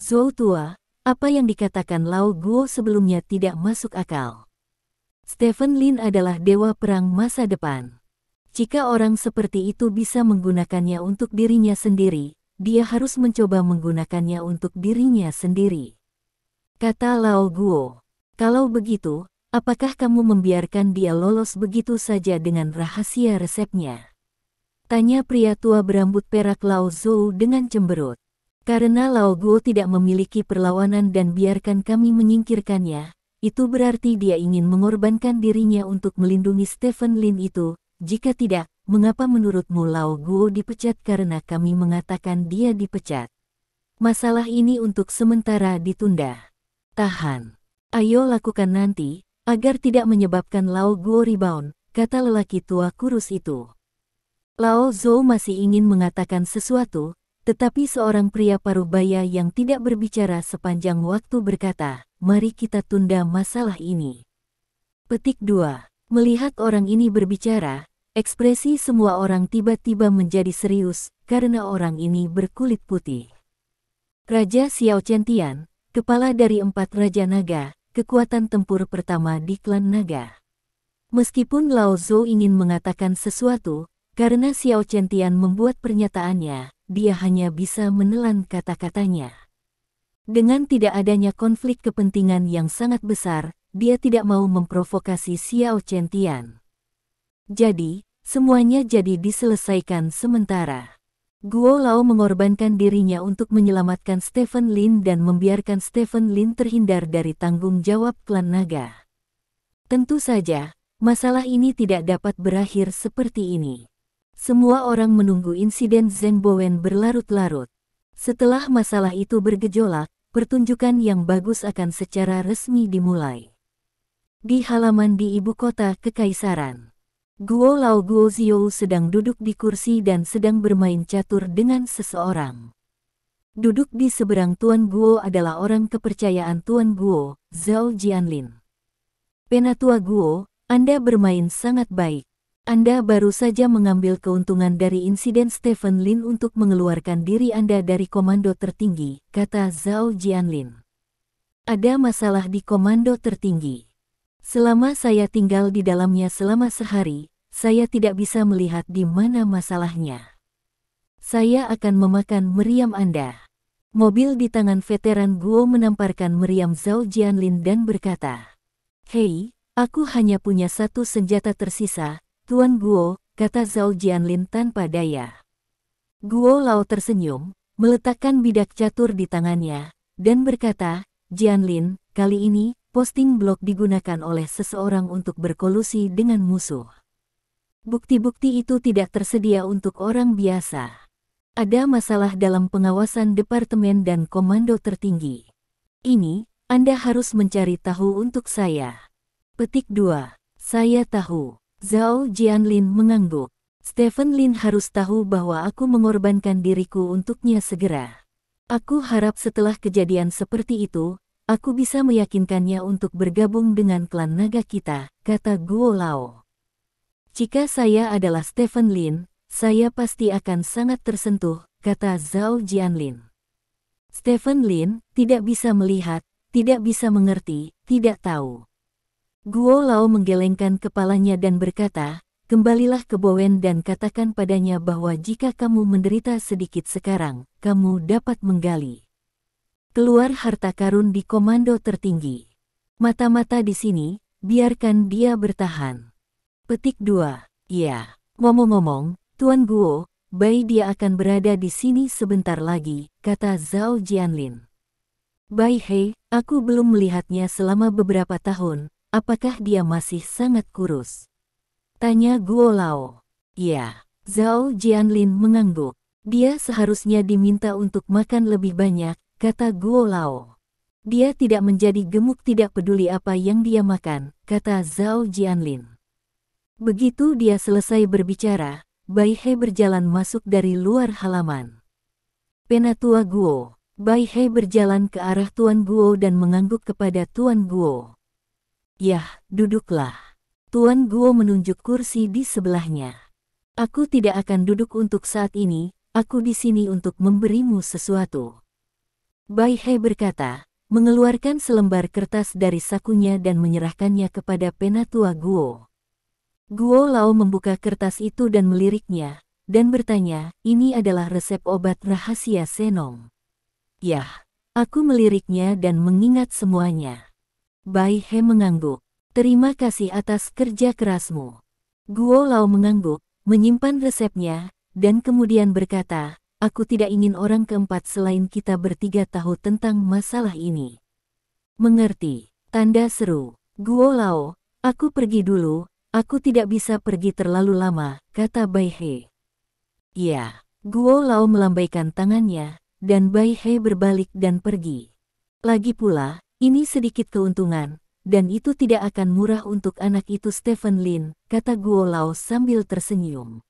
Zhou tua, apa yang dikatakan Lao Guo sebelumnya tidak masuk akal. Stephen Lin adalah dewa perang masa depan. Jika orang seperti itu bisa menggunakannya untuk dirinya sendiri, dia harus mencoba menggunakannya untuk dirinya sendiri. Kata Lao Guo, kalau begitu, apakah kamu membiarkan dia lolos begitu saja dengan rahasia resepnya? Tanya pria tua berambut perak Lao Zhou dengan cemberut. Karena Lao Guo tidak memiliki perlawanan dan biarkan kami menyingkirkannya, itu berarti dia ingin mengorbankan dirinya untuk melindungi Stephen Lin itu. Jika tidak, mengapa menurutmu Lao Guo dipecat karena kami mengatakan dia dipecat? Masalah ini untuk sementara ditunda. Tahan. Ayo lakukan nanti, agar tidak menyebabkan Lao Guo rebound, kata lelaki tua kurus itu. Lao Zhou masih ingin mengatakan sesuatu, tetapi seorang pria parubaya yang tidak berbicara sepanjang waktu berkata, mari kita tunda masalah ini. Petik 2. Melihat orang ini berbicara, ekspresi semua orang tiba-tiba menjadi serius, karena orang ini berkulit putih. Raja Xiao Chentian, kepala dari 4 Raja Naga, kekuatan tempur pertama di klan naga. Meskipun Lao Zhou ingin mengatakan sesuatu, karena Xiao Chentian membuat pernyataannya, dia hanya bisa menelan kata-katanya. Dengan tidak adanya konflik kepentingan yang sangat besar, dia tidak mau memprovokasi Xiao Chentian. Jadi, semuanya jadi diselesaikan sementara. Guo Lao mengorbankan dirinya untuk menyelamatkan Stephen Lin dan membiarkan Stephen Lin terhindar dari tanggung jawab klan naga. Tentu saja, masalah ini tidak dapat berakhir seperti ini. Semua orang menunggu insiden Zheng Bowen berlarut-larut. Setelah masalah itu bergejolak, pertunjukan yang bagus akan secara resmi dimulai. Di halaman di ibu kota Kekaisaran, Guo Lao Guo Ziyou sedang duduk di kursi dan sedang bermain catur dengan seseorang. Duduk di seberang Tuan Guo adalah orang kepercayaan Tuan Guo, Zhao Jianlin. Penatua Guo, Anda bermain sangat baik. Anda baru saja mengambil keuntungan dari insiden Stephen Lin untuk mengeluarkan diri Anda dari komando tertinggi, kata Zhao Jianlin. Ada masalah di komando tertinggi. Selama saya tinggal di dalamnya selama sehari, saya tidak bisa melihat di mana masalahnya. Saya akan memakan meriam Anda. Mobil di tangan veteran Guo menamparkan meriam Zhao Jianlin dan berkata, Hei, aku hanya punya satu senjata tersisa, Tuan Guo, kata Zhao Jianlin tanpa daya. Guo Lao tersenyum, meletakkan bidak catur di tangannya, dan berkata, Jianlin, kali ini, posting blok digunakan oleh seseorang untuk berkolusi dengan musuh. Bukti-bukti itu tidak tersedia untuk orang biasa. Ada masalah dalam pengawasan departemen dan komando tertinggi. Ini, Anda harus mencari tahu untuk saya. Petik 2. Saya tahu. Zhao Jianlin mengangguk. Stephen Lin harus tahu bahwa aku mengorbankan diriku untuknya segera. Aku harap setelah kejadian seperti itu, aku bisa meyakinkannya untuk bergabung dengan klan naga kita, kata Guo Lao. Jika saya adalah Stephen Lin, saya pasti akan sangat tersentuh, kata Zhao Jianlin. Stephen Lin tidak bisa melihat, tidak bisa mengerti, tidak tahu. Guo Lao menggelengkan kepalanya dan berkata, kembalilah ke Bowen dan katakan padanya bahwa jika kamu menderita sedikit sekarang, kamu dapat menggali keluar harta karun di komando tertinggi. Mata-mata di sini, biarkan dia bertahan. Petik 2. Ya, ngomong-ngomong, Tuan Guo, Bai dia akan berada di sini sebentar lagi, kata Zhao Jianlin. Bai He, aku belum melihatnya selama beberapa tahun, apakah dia masih sangat kurus? Tanya Guo Lao. Ya, Zhao Jianlin mengangguk. Dia seharusnya diminta untuk makan lebih banyak, kata Guo Lao. Dia tidak menjadi gemuk tidak peduli apa yang dia makan, kata Zhao Jianlin. Begitu dia selesai berbicara, Bai He berjalan masuk dari luar halaman. Penatua Guo. Bai He berjalan ke arah Tuan Guo dan mengangguk kepada Tuan Guo. Yah, duduklah. Tuan Guo menunjuk kursi di sebelahnya. Aku tidak akan duduk untuk saat ini, aku di sini untuk memberimu sesuatu. Bai He berkata, mengeluarkan selembar kertas dari sakunya dan menyerahkannya kepada Penatua Guo. Guo Lao membuka kertas itu dan meliriknya, dan bertanya, ini adalah resep obat rahasia Senong. Yah, aku meliriknya dan mengingat semuanya. Bai He mengangguk. Terima kasih atas kerja kerasmu. Guo Lao mengangguk, menyimpan resepnya, dan kemudian berkata, aku tidak ingin orang keempat selain kita bertiga tahu tentang masalah ini. Mengerti, tanda seru. Guo Lao, aku pergi dulu, aku tidak bisa pergi terlalu lama, kata Bai He. Ya, Guo Lao melambaikan tangannya, dan Bai He berbalik dan pergi. Lagi pula, ini sedikit keuntungan. Dan itu tidak akan murah untuk anak itu Stephen Lin, kata Guo Lao sambil tersenyum.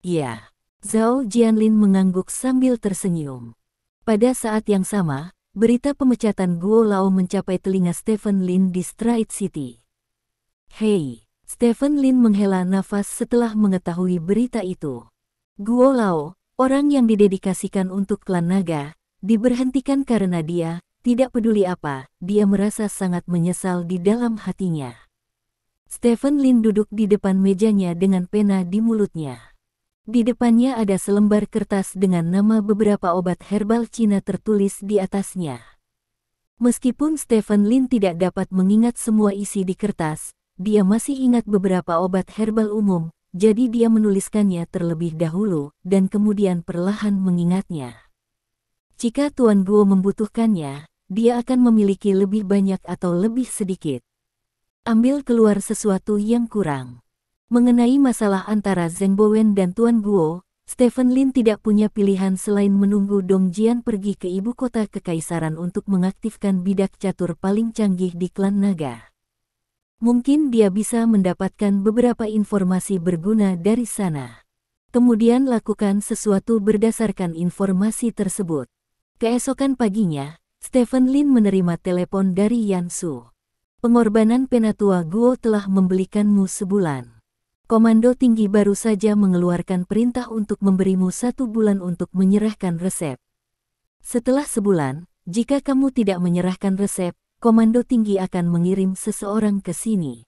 Ya, Zhao Jianlin mengangguk sambil tersenyum. Pada saat yang sama, berita pemecatan Guo Lao mencapai telinga Stephen Lin di Stride City. Hei, Stephen Lin menghela nafas setelah mengetahui berita itu. Guo Lao, orang yang didedikasikan untuk klan naga, diberhentikan karena dia, tidak peduli apa, dia merasa sangat menyesal di dalam hatinya. Stephen Lin duduk di depan mejanya dengan pena di mulutnya. Di depannya ada selembar kertas dengan nama beberapa obat herbal Cina tertulis di atasnya. Meskipun Stephen Lin tidak dapat mengingat semua isi di kertas, dia masih ingat beberapa obat herbal umum, jadi dia menuliskannya terlebih dahulu dan kemudian perlahan mengingatnya. Jika Tuan Guo membutuhkannya, dia akan memiliki lebih banyak atau lebih sedikit. Ambil keluar sesuatu yang kurang. Mengenai masalah antara Zheng Bowen dan Tuan Guo, Stephen Lin tidak punya pilihan selain menunggu Dong Jian pergi ke ibu kota kekaisaran untuk mengaktifkan bidak catur paling canggih di klan naga. Mungkin dia bisa mendapatkan beberapa informasi berguna dari sana. Kemudian lakukan sesuatu berdasarkan informasi tersebut. Keesokan paginya, Stephen Lin menerima telepon dari Yan Su. Pengorbanan Penatua Guo telah membelikanmu sebulan. Komando tinggi baru saja mengeluarkan perintah untuk memberimu 1 bulan untuk menyerahkan resep. Setelah sebulan, jika kamu tidak menyerahkan resep, komando tinggi akan mengirim seseorang ke sini.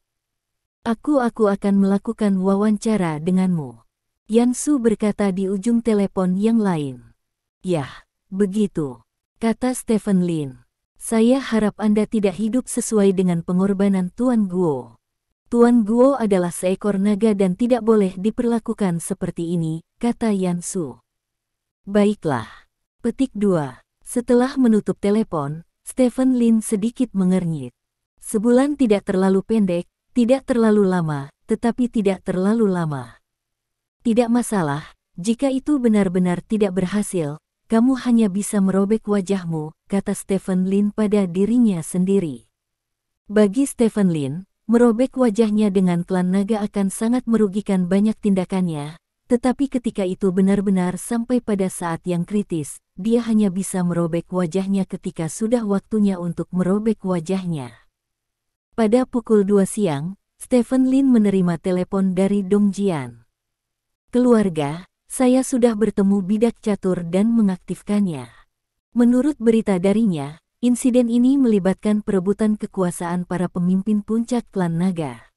Aku akan melakukan wawancara denganmu. Yan Su berkata di ujung telepon yang lain. Yah, begitu. Kata Stephen Lin, saya harap Anda tidak hidup sesuai dengan pengorbanan Tuan Guo. Tuan Guo adalah seekor naga dan tidak boleh diperlakukan seperti ini, kata Yan Su. Baiklah. Petik 2. Setelah menutup telepon, Stephen Lin sedikit mengernyit. Sebulan tidak terlalu pendek, tidak terlalu lama, tetapi tidak terlalu lama. Tidak masalah, jika itu benar-benar tidak berhasil, kamu hanya bisa merobek wajahmu, kata Stephen Lin pada dirinya sendiri. Bagi Stephen Lin, merobek wajahnya dengan klan naga akan sangat merugikan banyak tindakannya, tetapi ketika itu benar-benar sampai pada saat yang kritis, dia hanya bisa merobek wajahnya ketika sudah waktunya untuk merobek wajahnya. Pada pukul 2 siang, Stephen Lin menerima telepon dari Dong Jian. Keluarga, saya sudah bertemu bidak catur dan mengaktifkannya. Menurut berita darinya, insiden ini melibatkan perebutan kekuasaan para pemimpin puncak klan naga.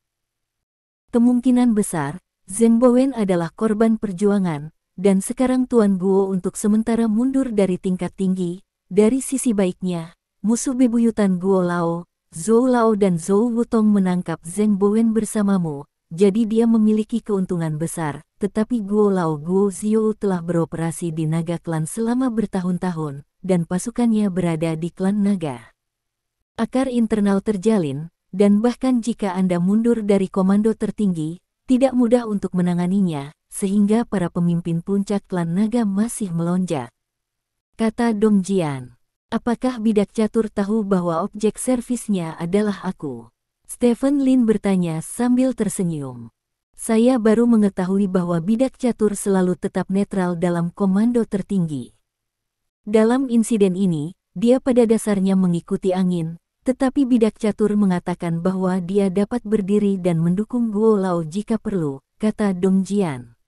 Kemungkinan besar, Zheng Bowen adalah korban perjuangan, dan sekarang Tuan Guo untuk sementara mundur dari tingkat tinggi. Dari sisi baiknya, musuh bebuyutan Guo Lao, Zhou Lao dan Zhou Wutong menangkap Zheng Bowen bersamamu, jadi dia memiliki keuntungan besar, tetapi Guo Lao Guo Xiu telah beroperasi di naga klan selama bertahun-tahun, dan pasukannya berada di klan naga. Akar internal terjalin, dan bahkan jika Anda mundur dari komando tertinggi, tidak mudah untuk menanganinya, sehingga para pemimpin puncak klan naga masih melonjak. Kata Dong Jian, apakah bidak catur tahu bahwa objek servisnya adalah aku? Stephen Lin bertanya sambil tersenyum. Saya baru mengetahui bahwa bidak catur selalu tetap netral dalam komando tertinggi. Dalam insiden ini, dia pada dasarnya mengikuti angin, tetapi bidak catur mengatakan bahwa dia dapat berdiri dan mendukung Guo Lao jika perlu, kata Dong Jian.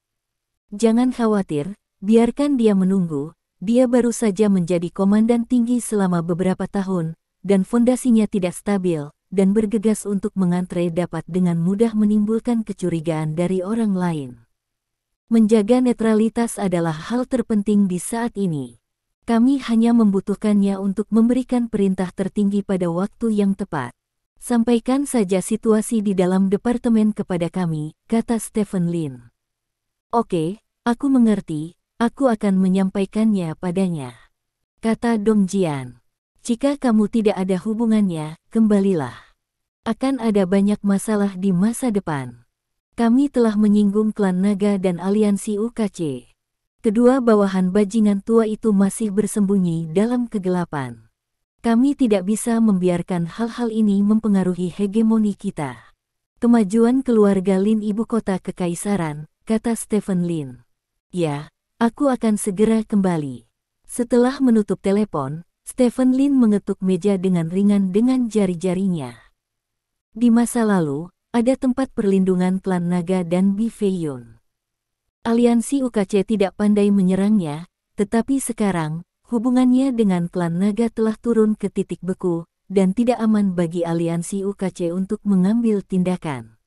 Jangan khawatir, biarkan dia menunggu, dia baru saja menjadi komandan tinggi selama beberapa tahun, dan fondasinya tidak stabil, dan bergegas untuk mengantre dapat dengan mudah menimbulkan kecurigaan dari orang lain. Menjaga netralitas adalah hal terpenting di saat ini. Kami hanya membutuhkannya untuk memberikan perintah tertinggi pada waktu yang tepat. Sampaikan saja situasi di dalam departemen kepada kami, kata Stephen Lin. Oke, aku mengerti, aku akan menyampaikannya padanya, kata Dong Jian. Jika kamu tidak ada hubungannya, kembalilah. Akan ada banyak masalah di masa depan. Kami telah menyinggung klan naga dan aliansi UKC. Kedua bawahan bajingan tua itu masih bersembunyi dalam kegelapan. Kami tidak bisa membiarkan hal-hal ini mempengaruhi hegemoni kita. Kemajuan keluarga Lin ibu kota kekaisaran, kata Stephen Lin. Ya, aku akan segera kembali. Setelah menutup telepon, Stephen Lin mengetuk meja dengan ringan dengan jari-jarinya. Di masa lalu, ada tempat perlindungan klan naga dan Bi Feiyun. Aliansi UKC tidak pandai menyerangnya, tetapi sekarang, hubungannya dengan klan naga telah turun ke titik beku, dan tidak aman bagi aliansi UKC untuk mengambil tindakan.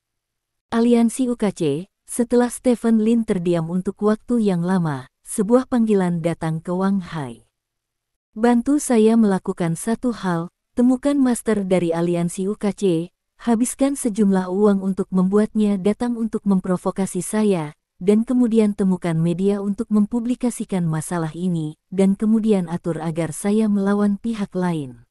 Aliansi UKC, setelah Stephen Lin terdiam untuk waktu yang lama, sebuah panggilan datang ke Wang Hai. Bantu saya melakukan satu hal, temukan master dari aliansi UKC, habiskan sejumlah uang untuk membuatnya datang untuk memprovokasi saya, dan kemudian temukan media untuk mempublikasikan masalah ini, dan kemudian atur agar saya melawan pihak lain.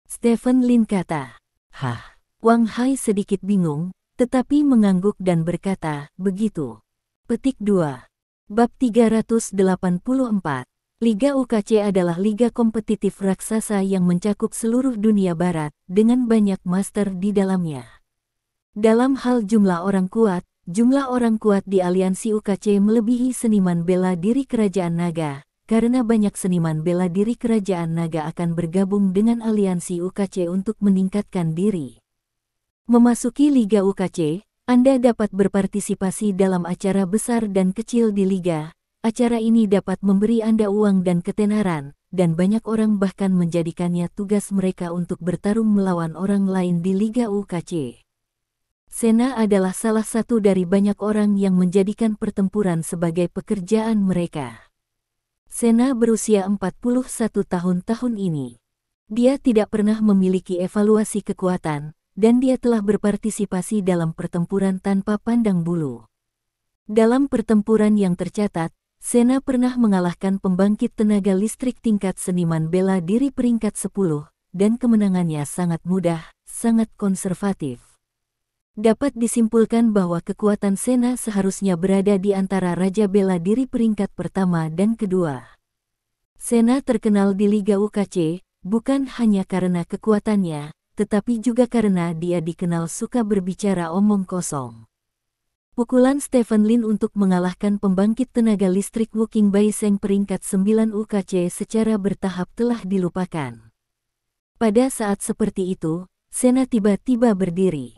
Stephen Lin kata. Hah? Wang Hai sedikit bingung, tetapi mengangguk dan berkata, begitu. Petik 2. Bab 384. Liga UKC adalah liga kompetitif raksasa yang mencakup seluruh dunia barat, dengan banyak master di dalamnya. Dalam hal jumlah orang kuat di aliansi UKC melebihi seniman bela diri kerajaan naga, karena banyak seniman bela diri kerajaan naga akan bergabung dengan aliansi UKC untuk meningkatkan diri. Memasuki Liga UKC, Anda dapat berpartisipasi dalam acara besar dan kecil di Liga. Acara ini dapat memberi Anda uang dan ketenaran, dan banyak orang bahkan menjadikannya tugas mereka untuk bertarung melawan orang lain di Liga UKC. Sena adalah salah satu dari banyak orang yang menjadikan pertempuran sebagai pekerjaan mereka. Sena berusia 41 tahun ini. Dia tidak pernah memiliki evaluasi kekuatan, dan dia telah berpartisipasi dalam pertempuran tanpa pandang bulu. Dalam pertempuran yang tercatat, Sena pernah mengalahkan pembangkit tenaga listrik tingkat seniman bela diri peringkat 10, dan kemenangannya sangat mudah, sangat konservatif. Dapat disimpulkan bahwa kekuatan Sena seharusnya berada di antara Raja Bela Diri peringkat pertama dan kedua. Sena terkenal di Liga UKC, bukan hanya karena kekuatannya, tetapi juga karena dia dikenal suka berbicara omong kosong. Pukulan Stephen Lin untuk mengalahkan pembangkit tenaga listrik Woking Baiseng peringkat 9 UKC secara bertahap telah dilupakan. Pada saat seperti itu, Sena tiba-tiba berdiri.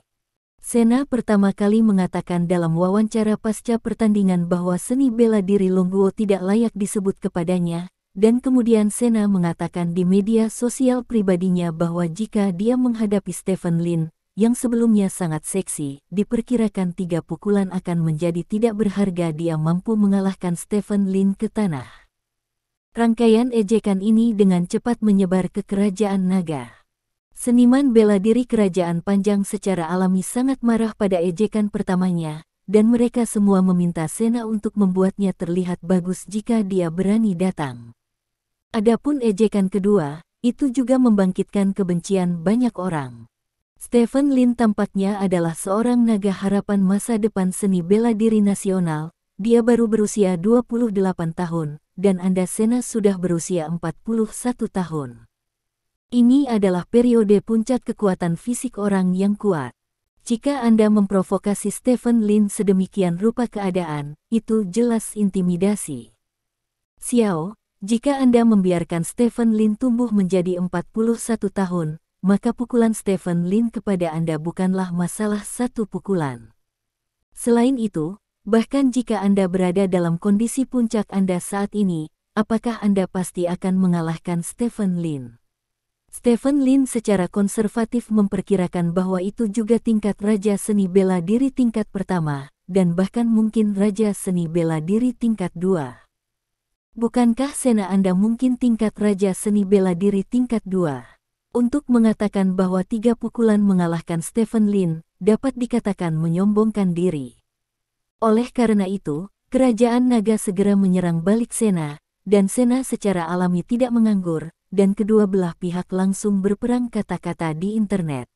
Sena pertama kali mengatakan dalam wawancara pasca pertandingan bahwa seni bela diri Longguo tidak layak disebut kepadanya, dan kemudian Sena mengatakan di media sosial pribadinya bahwa jika dia menghadapi Stephen Lin, yang sebelumnya sangat seksi, diperkirakan 3 pukulan akan menjadi tidak berharga. Dia mampu mengalahkan Stephen Lin ke tanah. Rangkaian ejekan ini dengan cepat menyebar ke kerajaan naga. Seniman bela diri kerajaan Panjang secara alami sangat marah pada ejekan pertamanya, dan mereka semua meminta Sena untuk membuatnya terlihat bagus jika dia berani datang. Adapun ejekan kedua, itu juga membangkitkan kebencian banyak orang. Stephen Lin tampaknya adalah seorang naga harapan masa depan seni bela diri nasional. Dia baru berusia 28 tahun, dan Anda Sena sudah berusia 41 tahun. Ini adalah periode puncak kekuatan fisik orang yang kuat. Jika Anda memprovokasi Stephen Lin sedemikian rupa keadaan, itu jelas intimidasi. Xiao, jika Anda membiarkan Stephen Lin tumbuh menjadi 41 tahun, maka pukulan Stephen Lin kepada Anda bukanlah masalah satu pukulan. Selain itu, bahkan jika Anda berada dalam kondisi puncak Anda saat ini, apakah Anda pasti akan mengalahkan Stephen Lin? Stephen Lin secara konservatif memperkirakan bahwa itu juga tingkat raja seni bela diri tingkat pertama, dan bahkan mungkin raja seni bela diri tingkat 2. Bukankah Sena Anda mungkin tingkat raja seni bela diri tingkat 2? Untuk mengatakan bahwa 3 pukulan mengalahkan Stephen Lin, dapat dikatakan menyombongkan diri. Oleh karena itu, kerajaan naga segera menyerang balik Sena, dan Sena secara alami tidak menganggur, dan kedua belah pihak langsung berperang kata-kata di internet.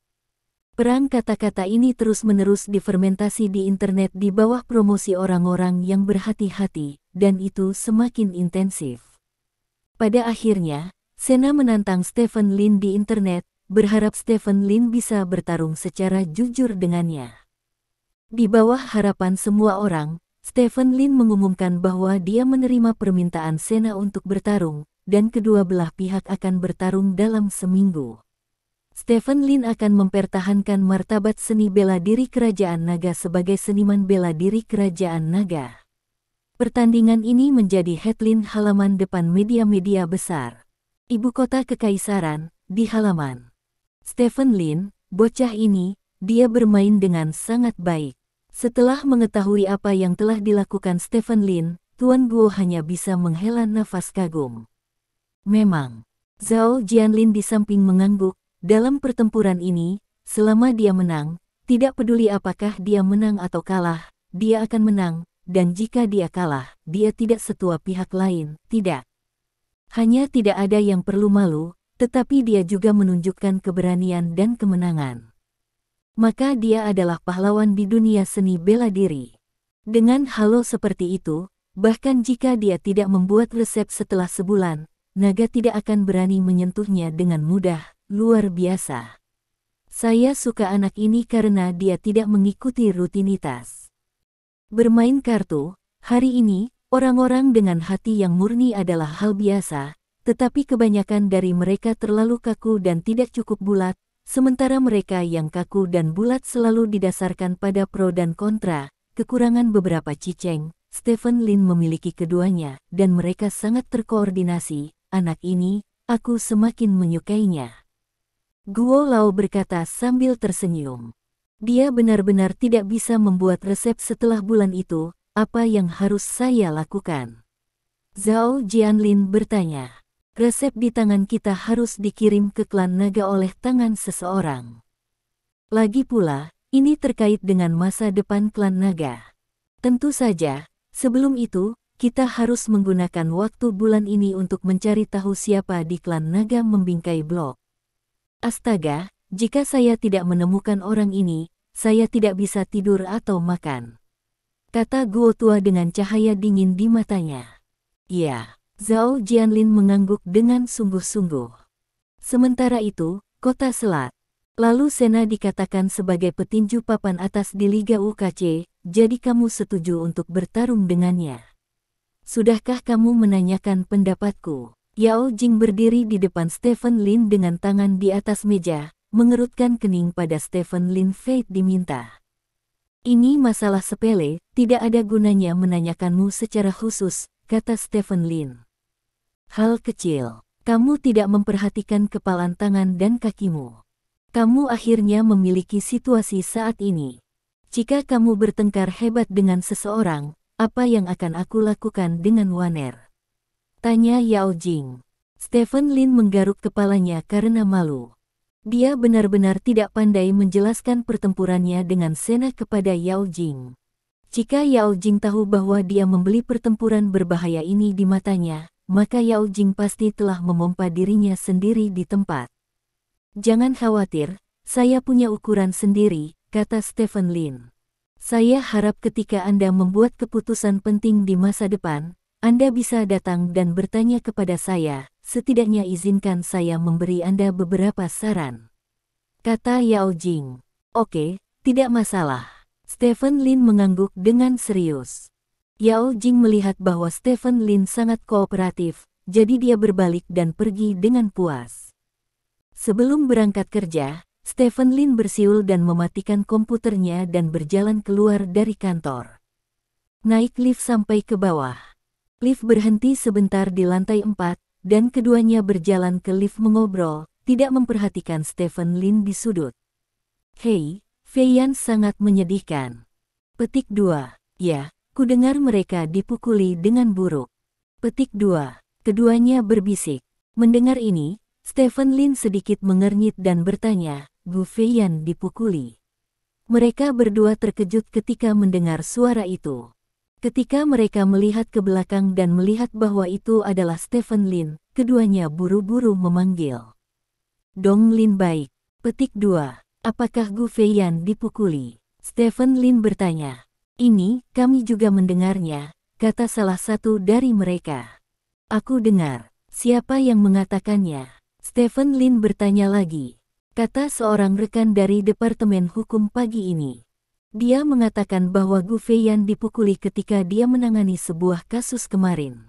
Perang kata-kata ini terus-menerus difermentasi di internet di bawah promosi orang-orang yang berhati-hati, dan itu semakin intensif. Pada akhirnya, Sena menantang Stephen Lin di internet, berharap Stephen Lin bisa bertarung secara jujur dengannya. Di bawah harapan semua orang, Stephen Lin mengumumkan bahwa dia menerima permintaan Sena untuk bertarung, dan kedua belah pihak akan bertarung dalam seminggu. Stephen Lin akan mempertahankan martabat seni bela diri kerajaan naga sebagai seniman bela diri kerajaan naga. Pertandingan ini menjadi headline halaman depan media-media besar. Ibu kota kekaisaran, di halaman. Stephen Lin, bocah ini, dia bermain dengan sangat baik. Setelah mengetahui apa yang telah dilakukan Stephen Lin, Tuan Guo hanya bisa menghela nafas kagum. Memang, Zhao Jianlin di samping mengangguk, dalam pertempuran ini, selama dia menang, tidak peduli apakah dia menang atau kalah, dia akan menang, dan jika dia kalah, dia tidak setua pihak lain, tidak. Hanya tidak ada yang perlu malu, tetapi dia juga menunjukkan keberanian dan kemenangan. Maka dia adalah pahlawan di dunia seni bela diri. Dengan halo seperti itu, bahkan jika dia tidak membuat resep setelah sebulan, naga tidak akan berani menyentuhnya dengan mudah, luar biasa. Saya suka anak ini karena dia tidak mengikuti rutinitas. Bermain kartu, hari ini, orang-orang dengan hati yang murni adalah hal biasa, tetapi kebanyakan dari mereka terlalu kaku dan tidak cukup bulat, sementara mereka yang kaku dan bulat selalu didasarkan pada pro dan kontra, kekurangan beberapa ciceng. Stephen Lin memiliki keduanya, dan mereka sangat terkoordinasi. Anak ini, aku semakin menyukainya. Guo Lao berkata sambil tersenyum. Dia benar-benar tidak bisa membuat resep setelah bulan itu. Apa yang harus saya lakukan? Zhao Jianlin bertanya. Resep di tangan kita harus dikirim ke klan naga oleh tangan seseorang. Lagi pula, ini terkait dengan masa depan klan naga. Tentu saja, sebelum itu, kita harus menggunakan waktu bulan ini untuk mencari tahu siapa di klan naga membingkai blok. Astaga, jika saya tidak menemukan orang ini, saya tidak bisa tidur atau makan. Kata Guo tua dengan cahaya dingin di matanya. Iya, Zhao Jianlin mengangguk dengan sungguh-sungguh. Sementara itu, kota Selat. Lalu Sena dikatakan sebagai petinju papan atas di Liga UKC, jadi kamu setuju untuk bertarung dengannya. Sudahkah kamu menanyakan pendapatku? Yao Jing berdiri di depan Stephen Lin dengan tangan di atas meja, mengerutkan kening pada Stephen Lin. Fate diminta. Ini masalah sepele, tidak ada gunanya menanyakanmu secara khusus, kata Stephen Lin. Hal kecil, kamu tidak memperhatikan kepalan tangan dan kakimu. Kamu akhirnya memiliki situasi saat ini. Jika kamu bertengkar hebat dengan seseorang, apa yang akan aku lakukan dengan Waner? Tanya Yao Jing. Stephen Lin menggaruk kepalanya karena malu. Dia benar-benar tidak pandai menjelaskan pertempurannya dengan Sena kepada Yao Jing. Jika Yao Jing tahu bahwa dia membeli pertempuran berbahaya ini di matanya, maka Yao Jing pasti telah memompa dirinya sendiri di tempat. Jangan khawatir, saya punya ukuran sendiri, kata Stephen Lin. Saya harap ketika Anda membuat keputusan penting di masa depan, Anda bisa datang dan bertanya kepada saya, setidaknya izinkan saya memberi Anda beberapa saran. Kata Yao Jing. Oke, tidak masalah. Stephen Lin mengangguk dengan serius. Yao Jing melihat bahwa Stephen Lin sangat kooperatif, jadi dia berbalik dan pergi dengan puas. Sebelum berangkat kerja, Stephen Lin bersiul dan mematikan komputernya dan berjalan keluar dari kantor. Naik lift sampai ke bawah. Lift berhenti sebentar di lantai 4, dan keduanya berjalan ke lift mengobrol, tidak memperhatikan Stephen Lin di sudut. Hei, Fei Yan sangat menyedihkan. Petik 2. Ya, kudengar mereka dipukuli dengan buruk. Petik 2. Keduanya berbisik. Mendengar ini, Stephen Lin sedikit mengernyit dan bertanya, Gu Fei Yan dipukuli. Mereka berdua terkejut ketika mendengar suara itu. Ketika mereka melihat ke belakang dan melihat bahwa itu adalah Stephen Lin, keduanya buru-buru memanggil. Dong Lin baik. Petik 2. Apakah Gu Fei Yan dipukuli? Stephen Lin bertanya. Ini, kami juga mendengarnya, kata salah satu dari mereka. Aku dengar. Siapa yang mengatakannya? Stephen Lin bertanya lagi. Kata seorang rekan dari Departemen Hukum pagi ini. Dia mengatakan bahwa Gu Fei Yan dipukuli ketika dia menangani sebuah kasus kemarin.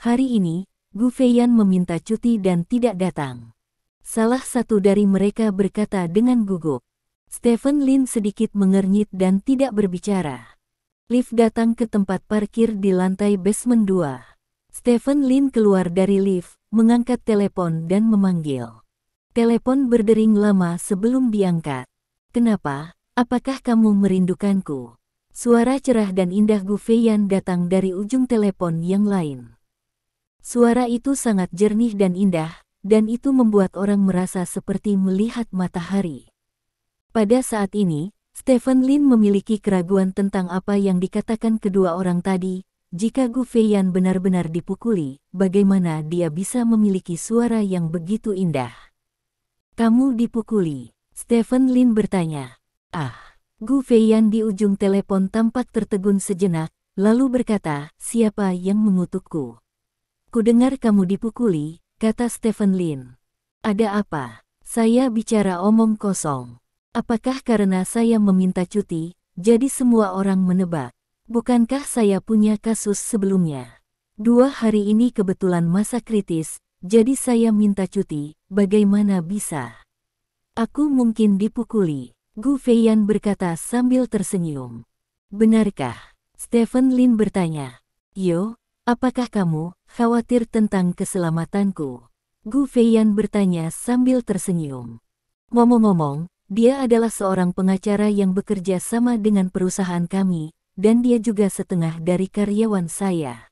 Hari ini, Gu Fei Yan meminta cuti dan tidak datang. Salah satu dari mereka berkata dengan gugup. Stephen Lin sedikit mengernyit dan tidak berbicara. Lift datang ke tempat parkir di lantai basement 2. Stephen Lin keluar dari lift, mengangkat telepon dan memanggil. Telepon berdering lama sebelum diangkat. Kenapa? Apakah kamu merindukanku? Suara cerah dan indah Gu Fei Yan datang dari ujung telepon yang lain. Suara itu sangat jernih dan indah, dan itu membuat orang merasa seperti melihat matahari. Pada saat ini, Stephen Lin memiliki keraguan tentang apa yang dikatakan kedua orang tadi. Jika Gu Fei Yan benar-benar dipukuli, bagaimana dia bisa memiliki suara yang begitu indah? Kamu dipukuli? Stephen Lin bertanya. Gu Fei Yan di ujung telepon tampak tertegun sejenak, lalu berkata, siapa yang mengutukku? Kudengar kamu dipukuli, kata Stephen Lin. Ada apa? Saya bicara omong kosong. Apakah karena saya meminta cuti, jadi semua orang menebak? Bukankah saya punya kasus sebelumnya? 2 hari ini kebetulan masa kritis, jadi saya minta cuti, bagaimana bisa? Aku mungkin dipukuli. Gu Fei Yan berkata sambil tersenyum. Benarkah? Stephen Lin bertanya. Yo, apakah kamu khawatir tentang keselamatanku? Gu Fei Yan bertanya sambil tersenyum. Ngomong-ngomong, dia adalah seorang pengacara yang bekerja sama dengan perusahaan kami, dan dia juga setengah dari karyawan saya.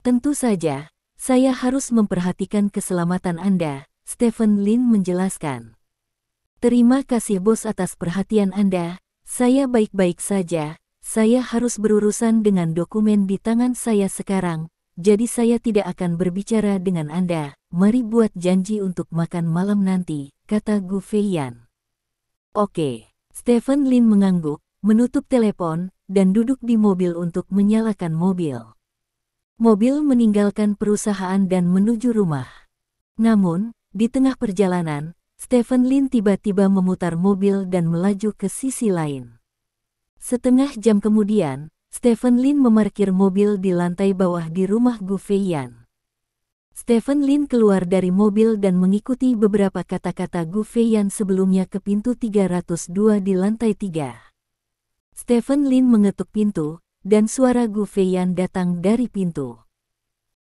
Tentu saja, saya harus memperhatikan keselamatan Anda, Stephen Lin menjelaskan. Terima kasih bos atas perhatian Anda, saya baik-baik saja, saya harus berurusan dengan dokumen di tangan saya sekarang, jadi saya tidak akan berbicara dengan Anda, mari buat janji untuk makan malam nanti, kata Gu Fei Yan. Oke, Stephen Lin mengangguk, menutup telepon, dan duduk di mobil untuk menyalakan mobil. Mobil meninggalkan perusahaan dan menuju rumah. Namun, di tengah perjalanan, Stephen Lin tiba-tiba memutar mobil dan melaju ke sisi lain. Setengah jam kemudian, Stephen Lin memarkir mobil di lantai bawah di rumah Gu Feiyan. Stephen Lin keluar dari mobil dan mengikuti beberapa kata-kata Gu Feiyan sebelumnya ke pintu 302 di lantai 3. Stephen Lin mengetuk pintu, dan suara Gu Feiyan datang dari pintu.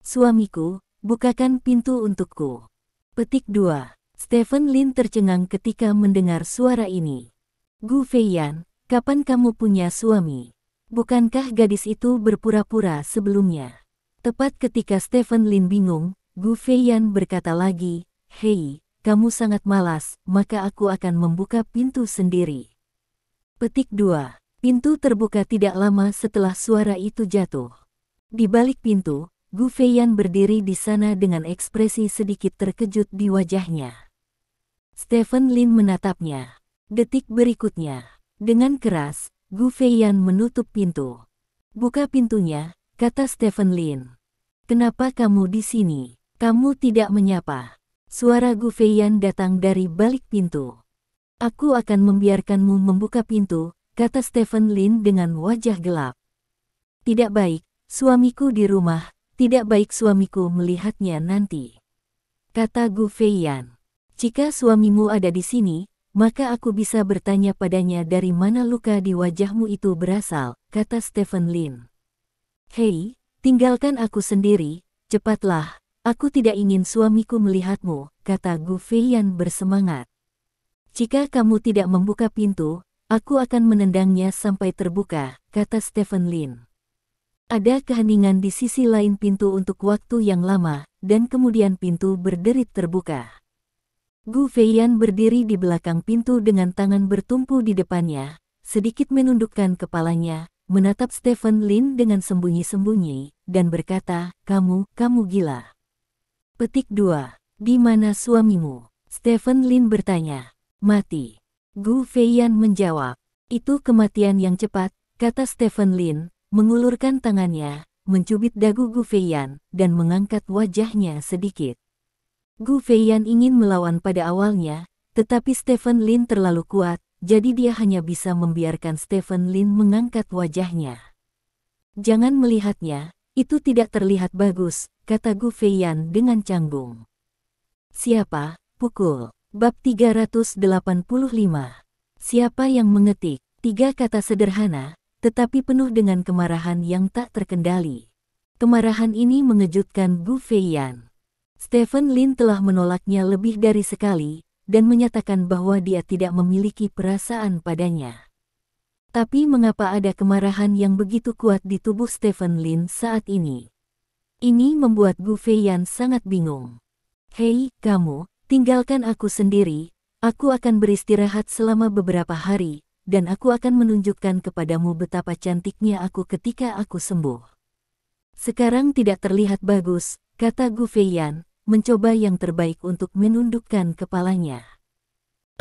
"Suamiku, bukakan pintu untukku." Petik 2. Stephen Lin tercengang ketika mendengar suara ini. "Gu Feiyan, kapan kamu punya suami? Bukankah gadis itu berpura-pura sebelumnya?" Tepat ketika Stephen Lin bingung, Gu Feiyan berkata lagi, "Hei, kamu sangat malas, maka aku akan membuka pintu sendiri." Petik 2. Pintu terbuka tidak lama setelah suara itu jatuh. Di balik pintu, Gu Feiyan berdiri di sana dengan ekspresi sedikit terkejut di wajahnya. Stephen Lin menatapnya. Detik berikutnya, dengan keras, Gu Feiyan menutup pintu. "Buka pintunya," kata Stephen Lin. "Kenapa kamu di sini? Kamu tidak menyapa." Suara Gu Feiyan datang dari balik pintu. "Aku akan membiarkanmu membuka pintu," kata Stephen Lin dengan wajah gelap. "Tidak baik, suamiku di rumah, tidak baik suamiku melihatnya nanti," kata Gu Feiyan. "Jika suamimu ada di sini, maka aku bisa bertanya padanya dari mana luka di wajahmu itu berasal," kata Stephen Lin. "Hei, tinggalkan aku sendiri, cepatlah, aku tidak ingin suamiku melihatmu," kata Gu Feiyan bersemangat. "Jika kamu tidak membuka pintu, aku akan menendangnya sampai terbuka," kata Stephen Lin. Ada keheningan di sisi lain pintu untuk waktu yang lama, dan kemudian pintu berderit terbuka. Gu Feiyan berdiri di belakang pintu dengan tangan bertumpu di depannya, sedikit menundukkan kepalanya, menatap Stephen Lin dengan sembunyi-sembunyi, dan berkata, kamu gila." Petik 2. "Di mana suamimu?" Stephen Lin bertanya. "Mati." Gu Feiyan menjawab. "Itu kematian yang cepat," kata Stephen Lin, mengulurkan tangannya, mencubit dagu Gu Feiyan, dan mengangkat wajahnya sedikit. Gu Feiyan ingin melawan pada awalnya, tetapi Stephen Lin terlalu kuat, jadi dia hanya bisa membiarkan Stephen Lin mengangkat wajahnya. "Jangan melihatnya, itu tidak terlihat bagus," kata Gu Feiyan dengan canggung. "Siapa? Pukul." Bab 385. Siapa yang mengetik? 3 kata sederhana, tetapi penuh dengan kemarahan yang tak terkendali. Kemarahan ini mengejutkan Gu Feiyan. Stephen Lin telah menolaknya lebih dari sekali, dan menyatakan bahwa dia tidak memiliki perasaan padanya. Tapi mengapa ada kemarahan yang begitu kuat di tubuh Stephen Lin saat ini? Ini membuat Gu Feiyan sangat bingung. "Hei, kamu, tinggalkan aku sendiri, aku akan beristirahat selama beberapa hari, dan aku akan menunjukkan kepadamu betapa cantiknya aku ketika aku sembuh." "Sekarang tidak terlihat bagus," kata Gu Feiyan, mencoba yang terbaik untuk menundukkan kepalanya.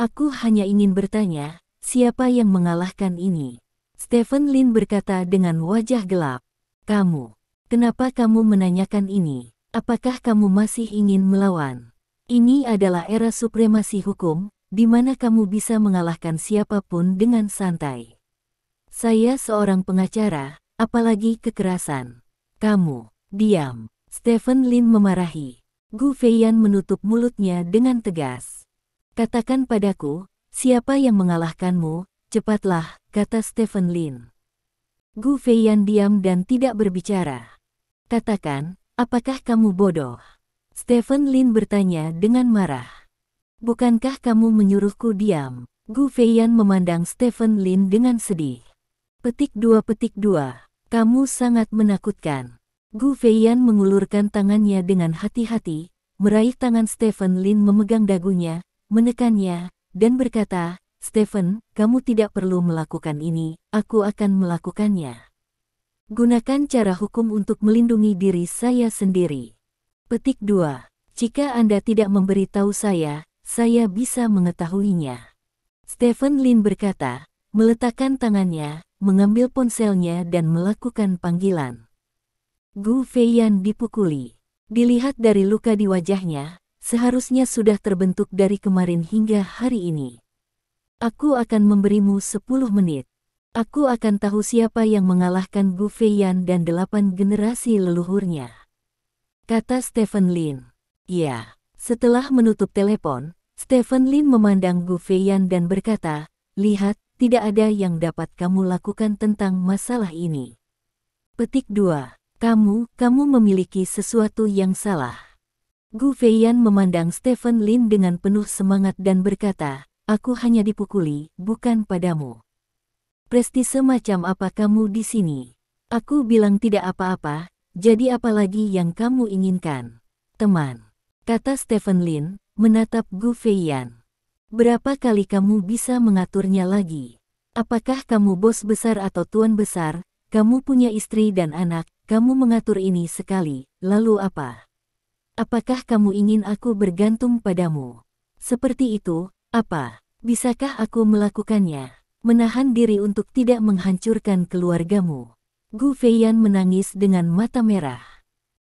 "Aku hanya ingin bertanya, siapa yang mengalahkan ini?" Stephen Lin berkata dengan wajah gelap. "Kamu. Kenapa kamu menanyakan ini? Apakah kamu masih ingin melawan? Ini adalah era supremasi hukum, di mana kamu bisa mengalahkan siapapun dengan santai. Saya seorang pengacara, apalagi kekerasan. Kamu, diam." Stephen Lin memarahi. Gu Feiyan menutup mulutnya dengan tegas. "Katakan padaku, siapa yang mengalahkanmu, cepatlah," kata Stephen Lin. Gu Feiyan diam dan tidak berbicara. "Katakan, apakah kamu bodoh?" Stephen Lin bertanya dengan marah. "Bukankah kamu menyuruhku diam?" Gu Feiyan memandang Stephen Lin dengan sedih. Petik 2. "Kamu sangat menakutkan." Gu Feiyan mengulurkan tangannya dengan hati-hati, meraih tangan Stephen Lin memegang dagunya, menekannya, dan berkata, "Stephen, kamu tidak perlu melakukan ini, aku akan melakukannya. Gunakan cara hukum untuk melindungi diri saya sendiri." Petik 2. "Jika Anda tidak memberitahu saya bisa mengetahuinya." Stephen Lin berkata, meletakkan tangannya, mengambil ponselnya dan melakukan panggilan. Gu Feiyan dipukuli. Dilihat dari luka di wajahnya, seharusnya sudah terbentuk dari kemarin hingga hari ini. Aku akan memberimu 10 menit. Aku akan tahu siapa yang mengalahkan Gu Feiyan dan 8 generasi leluhurnya, kata Stephen Lin. Ya, setelah menutup telepon, Stephen Lin memandang Gu Feiyan dan berkata, lihat, tidak ada yang dapat kamu lakukan tentang masalah ini. Petik 2. Kamu memiliki sesuatu yang salah. Gu Feiyan memandang Stephen Lin dengan penuh semangat dan berkata, aku hanya dipukuli, bukan padamu. Prestise macam apa kamu di sini? Aku bilang tidak apa-apa, jadi apa lagi yang kamu inginkan? Teman, kata Stephen Lin, menatap Gu Feiyan. Berapa kali kamu bisa mengaturnya lagi? Apakah kamu bos besar atau tuan besar? Kamu punya istri dan anak, kamu mengatur ini sekali, lalu apa? Apakah kamu ingin aku bergantung padamu? Seperti itu, apa? Bisakah aku melakukannya? Menahan diri untuk tidak menghancurkan keluargamu. Gu Feiyan menangis dengan mata merah.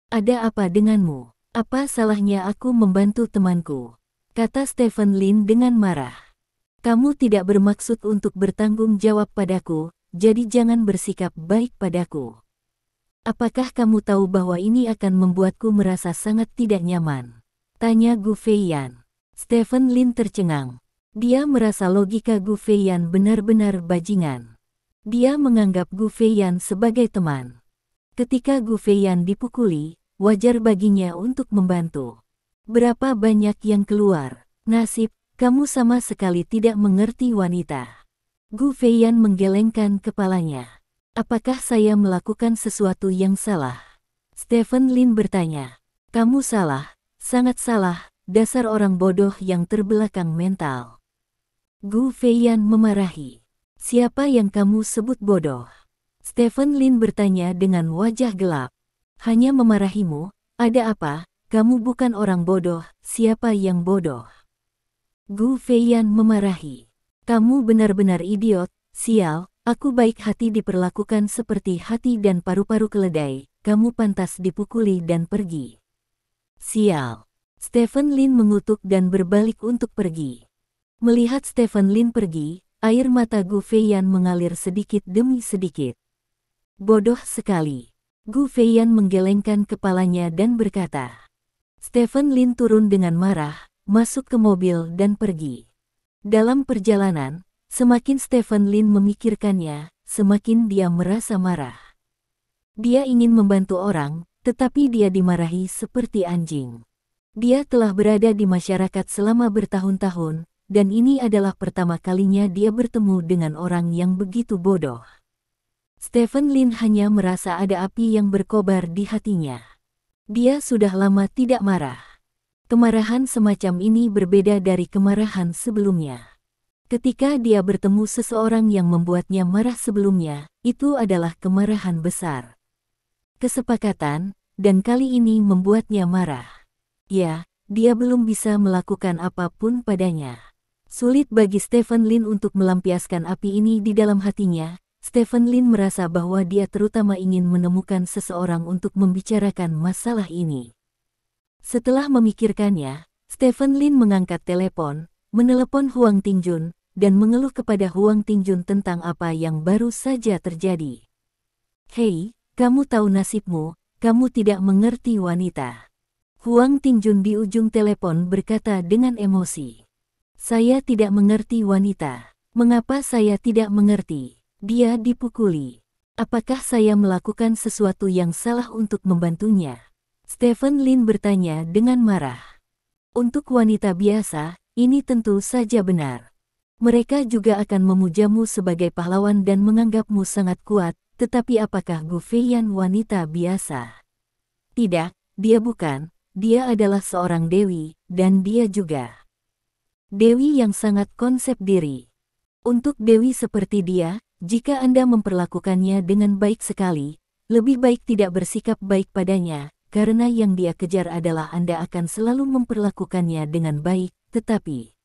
Ada apa denganmu? Apa salahnya aku membantu temanku? Kata Stephen Lin dengan marah. Kamu tidak bermaksud untuk bertanggung jawab padaku, jadi jangan bersikap baik padaku. Apakah kamu tahu bahwa ini akan membuatku merasa sangat tidak nyaman? Tanya Gu Feiyan. Stephen Lin tercengang. Dia merasa logika Gu Feiyan benar-benar bajingan. Dia menganggap Gu Feiyan sebagai teman. Ketika Gu Feiyan dipukuli, wajar baginya untuk membantu. Berapa banyak yang keluar? Nasib, kamu sama sekali tidak mengerti wanita. Gu Feiyan menggelengkan kepalanya. Apakah saya melakukan sesuatu yang salah? Stephen Lin bertanya. Kamu salah, sangat salah, dasar orang bodoh yang terbelakang mental. Gu Feiyan memarahi. Siapa yang kamu sebut bodoh? Stephen Lin bertanya dengan wajah gelap. Hanya memarahimu, ada apa? Kamu bukan orang bodoh, siapa yang bodoh? Gu Feiyan memarahi. Kamu benar-benar idiot, sial, aku baik hati diperlakukan seperti hati dan paru-paru keledai, kamu pantas dipukuli dan pergi. Sial. Stephen Lin mengutuk dan berbalik untuk pergi. Melihat Stephen Lin pergi, air mata Gu Feiyan mengalir sedikit demi sedikit. Bodoh sekali. Gu Feiyan menggelengkan kepalanya dan berkata. Stephen Lin turun dengan marah, masuk ke mobil dan pergi. Dalam perjalanan, semakin Stephen Lin memikirkannya, semakin dia merasa marah. Dia ingin membantu orang, tetapi dia dimarahi seperti anjing. Dia telah berada di masyarakat selama bertahun-tahun, dan ini adalah pertama kalinya dia bertemu dengan orang yang begitu bodoh. Stephen Lin hanya merasa ada api yang berkobar di hatinya. Dia sudah lama tidak marah. Kemarahan semacam ini berbeda dari kemarahan sebelumnya. Ketika dia bertemu seseorang yang membuatnya marah sebelumnya, itu adalah kemarahan besar. Kesepakatan, dan kali ini membuatnya marah. Ya, dia belum bisa melakukan apapun padanya. Sulit bagi Stephen Lin untuk melampiaskan api ini di dalam hatinya. Stephen Lin merasa bahwa dia terutama ingin menemukan seseorang untuk membicarakan masalah ini. Setelah memikirkannya, Stephen Lin mengangkat telepon, menelepon Huang Tingjun, dan mengeluh kepada Huang Tingjun tentang apa yang baru saja terjadi. Hei, kamu tahu nasibmu, kamu tidak mengerti wanita. Huang Tingjun di ujung telepon berkata dengan emosi. Saya tidak mengerti wanita. Mengapa saya tidak mengerti? Dia dipukuli. Apakah saya melakukan sesuatu yang salah untuk membantunya? Stephen Lin bertanya dengan marah. Untuk wanita biasa, ini tentu saja benar. Mereka juga akan memujamu sebagai pahlawan dan menganggapmu sangat kuat, tetapi apakah Gu Feiyan wanita biasa? Tidak, dia bukan. Dia adalah seorang dewi, dan dia juga dewi yang sangat konsep diri. Untuk dewi seperti dia, jika Anda memperlakukannya dengan baik sekali, lebih baik tidak bersikap baik padanya, karena yang dia kejar adalah Anda akan selalu memperlakukannya dengan baik, tetapi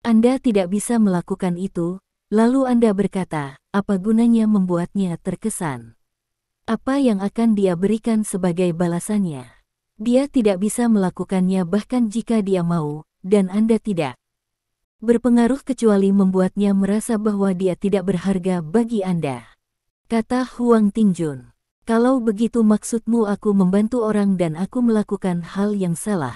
Anda tidak bisa melakukan itu, lalu Anda berkata, apa gunanya membuatnya terkesan? Apa yang akan dia berikan sebagai balasannya? Dia tidak bisa melakukannya bahkan jika dia mau, dan Anda tidak berpengaruh kecuali membuatnya merasa bahwa dia tidak berharga bagi Anda. Kata Huang Tingjun. Kalau begitu maksudmu aku membantu orang dan aku melakukan hal yang salah?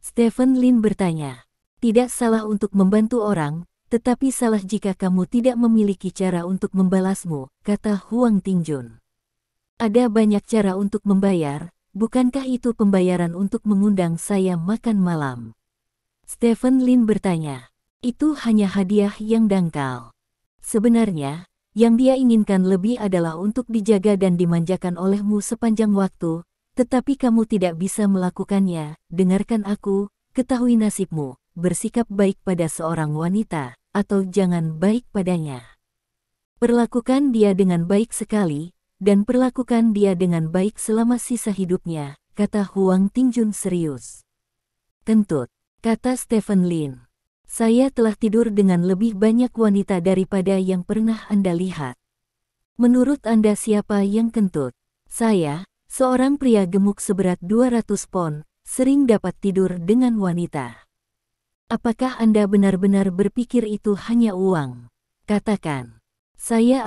Stephen Lin bertanya. Tidak salah untuk membantu orang, tetapi salah jika kamu tidak memiliki cara untuk membalasmu, kata Huang Tingjun. Ada banyak cara untuk membayar. Bukankah itu pembayaran untuk mengundang saya makan malam? Stephen Lin bertanya. Itu hanya hadiah yang dangkal. Sebenarnya, yang dia inginkan lebih adalah untuk dijaga dan dimanjakan olehmu sepanjang waktu, tetapi kamu tidak bisa melakukannya. Dengarkan aku, ketahui nasibmu, bersikap baik pada seorang wanita, atau jangan baik padanya. Perlakukan dia dengan baik sekali, dan perlakukan dia dengan baik selama sisa hidupnya, kata Huang Tingjun serius. Kentut, kata Stephen Lin. Saya telah tidur dengan lebih banyak wanita daripada yang pernah Anda lihat. Menurut Anda siapa yang kentut? Saya, seorang pria gemuk seberat 200 pon, sering dapat tidur dengan wanita. Apakah Anda benar-benar berpikir itu hanya uang? Katakan.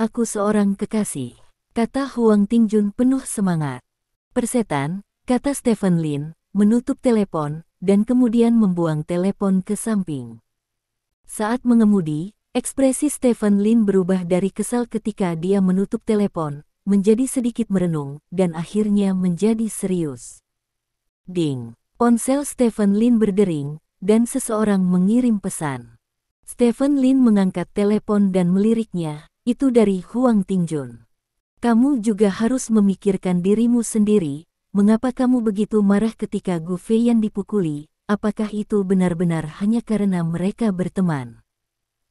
Aku seorang kekasih. Kata Huang Tingjun penuh semangat. Persetan, kata Stephen Lin, menutup telepon, dan kemudian membuang telepon ke samping. Saat mengemudi, ekspresi Stephen Lin berubah dari kesal ketika dia menutup telepon, menjadi sedikit merenung, dan akhirnya menjadi serius. Ding! Ponsel Stephen Lin berdering, dan seseorang mengirim pesan. Stephen Lin mengangkat telepon dan meliriknya, itu dari Huang Tingjun. Kamu juga harus memikirkan dirimu sendiri, mengapa kamu begitu marah ketika Gu Feiyan dipukuli, apakah itu benar-benar hanya karena mereka berteman?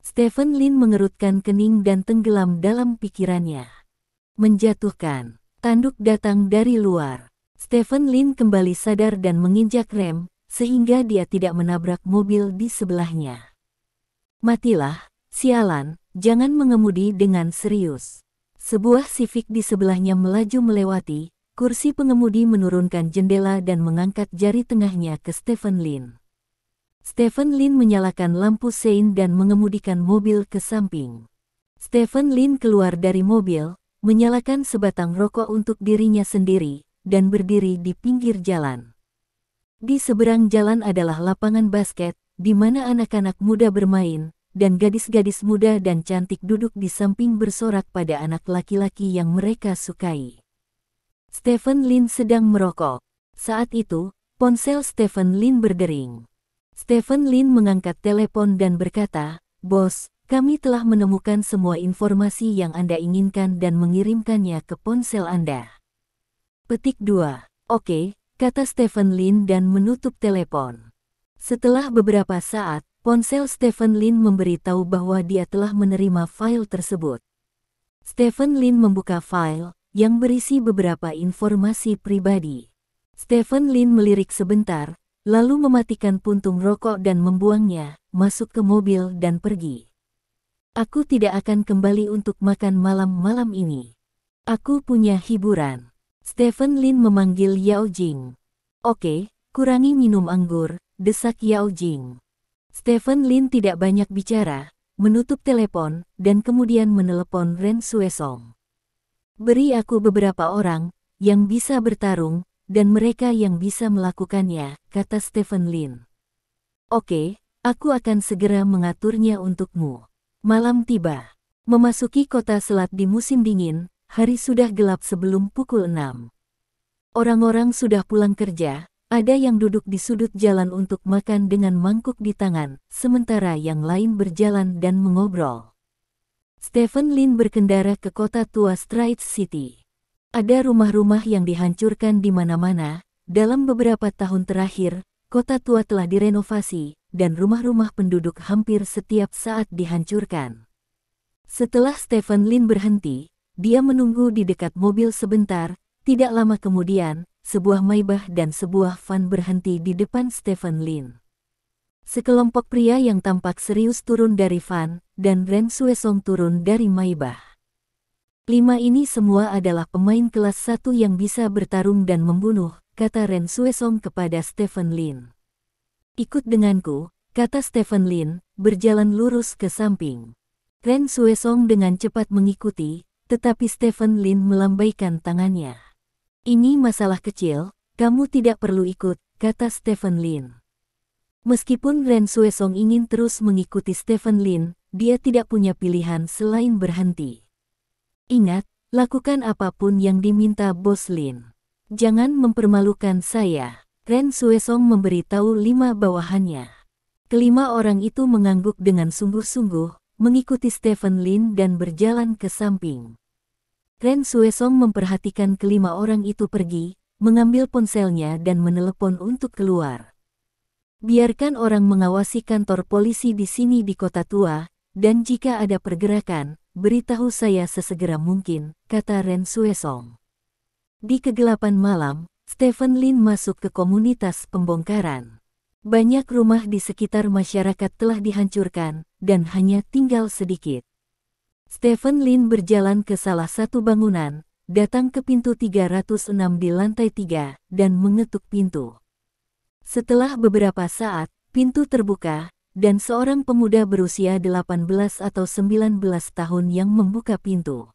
Stephen Lin mengerutkan kening dan tenggelam dalam pikirannya. Menjatuhkan. Tanduk datang dari luar. Stephen Lin kembali sadar dan menginjak rem, sehingga dia tidak menabrak mobil di sebelahnya. Matilah, sialan, jangan mengemudi dengan serius. Sebuah Civic di sebelahnya melaju melewati, kursi pengemudi menurunkan jendela dan mengangkat jari tengahnya ke Stephen Lin. Stephen Lin menyalakan lampu sein dan mengemudikan mobil ke samping. Stephen Lin keluar dari mobil, menyalakan sebatang rokok untuk dirinya sendiri, dan berdiri di pinggir jalan. Di seberang jalan adalah lapangan basket, di mana anak-anak muda bermain, dan gadis-gadis muda dan cantik duduk di samping bersorak pada anak laki-laki yang mereka sukai. Stephen Lin sedang merokok. Saat itu, ponsel Stephen Lin berdering. Stephen Lin mengangkat telepon dan berkata, "Bos, kami telah menemukan semua informasi yang Anda inginkan dan mengirimkannya ke ponsel Anda." Petik 2. Oke, kata Stephen Lin dan menutup telepon. Setelah beberapa saat, ponsel Stephen Lin memberitahu bahwa dia telah menerima file tersebut. Stephen Lin membuka file, yang berisi beberapa informasi pribadi. Stephen Lin melirik sebentar, lalu mematikan puntung rokok dan membuangnya, masuk ke mobil dan pergi. Aku tidak akan kembali untuk makan malam-malam ini. Aku punya hiburan. Stephen Lin memanggil Yao Jing. Oke, kurangi minum anggur, desak Yao Jing. Stephen Lin tidak banyak bicara, menutup telepon, dan kemudian menelepon Ren Suesong. Beri aku beberapa orang, yang bisa bertarung, dan mereka yang bisa melakukannya, kata Stephen Lin. Oke, aku akan segera mengaturnya untukmu. Malam tiba. Memasuki kota selat di musim dingin, hari sudah gelap sebelum pukul 6. Orang-orang sudah pulang kerja. Ada yang duduk di sudut jalan untuk makan dengan mangkuk di tangan, sementara yang lain berjalan dan mengobrol. Stephen Lin berkendara ke kota tua Straits City. Ada rumah-rumah yang dihancurkan di mana-mana. Dalam beberapa tahun terakhir, kota tua telah direnovasi, dan rumah-rumah penduduk hampir setiap saat dihancurkan. Setelah Stephen Lin berhenti, dia menunggu di dekat mobil sebentar. Tidak lama kemudian, sebuah Maybach dan sebuah van berhenti di depan Stephen Lin. Sekelompok pria yang tampak serius turun dari van, dan Ren Suesong turun dari Maybach. 5 ini semua adalah pemain kelas 1 yang bisa bertarung dan membunuh, kata Ren Xuesong kepada Stephen Lin. Ikut denganku, kata Stephen Lin, berjalan lurus ke samping. Ren Xuesong dengan cepat mengikuti, tetapi Stephen Lin melambaikan tangannya. Ini masalah kecil, kamu tidak perlu ikut, kata Stephen Lin. Meskipun Ren Xuesong ingin terus mengikuti Stephen Lin, dia tidak punya pilihan selain berhenti. Ingat, lakukan apapun yang diminta Bos Lin. Jangan mempermalukan saya. Ren Xuesong memberitahu 5 bawahannya. Kelima orang itu mengangguk dengan sungguh-sungguh, mengikuti Stephen Lin dan berjalan ke samping. Ren Xuesong memperhatikan kelima orang itu pergi, mengambil ponselnya dan menelepon untuk keluar. Biarkan orang mengawasi kantor polisi di sini di kota tua, dan jika ada pergerakan, beritahu saya sesegera mungkin, kata Ren Xuesong. Di kegelapan malam, Stephen Lin masuk ke komunitas pembongkaran. Banyak rumah di sekitar masyarakat telah dihancurkan, dan hanya tinggal sedikit. Stephen Lin berjalan ke salah satu bangunan, datang ke pintu 306 di lantai 3, dan mengetuk pintu. Setelah beberapa saat, pintu terbuka, dan seorang pemuda berusia 18 atau 19 tahun yang membuka pintu.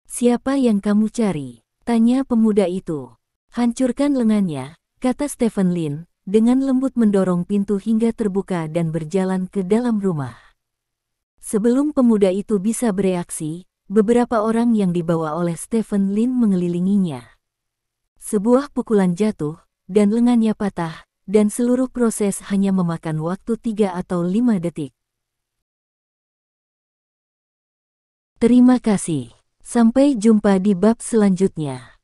"Siapa yang kamu cari?" tanya pemuda itu. "Hancurkan lengannya," kata Stephen Lin, dengan lembut mendorong pintu hingga terbuka dan berjalan ke dalam rumah. Sebelum pemuda itu bisa bereaksi, beberapa orang yang dibawa oleh Stephen Lin mengelilinginya. Sebuah pukulan jatuh, dan lengannya patah, dan seluruh proses hanya memakan waktu 3 atau 5 detik. Terima kasih. Sampai jumpa di bab selanjutnya.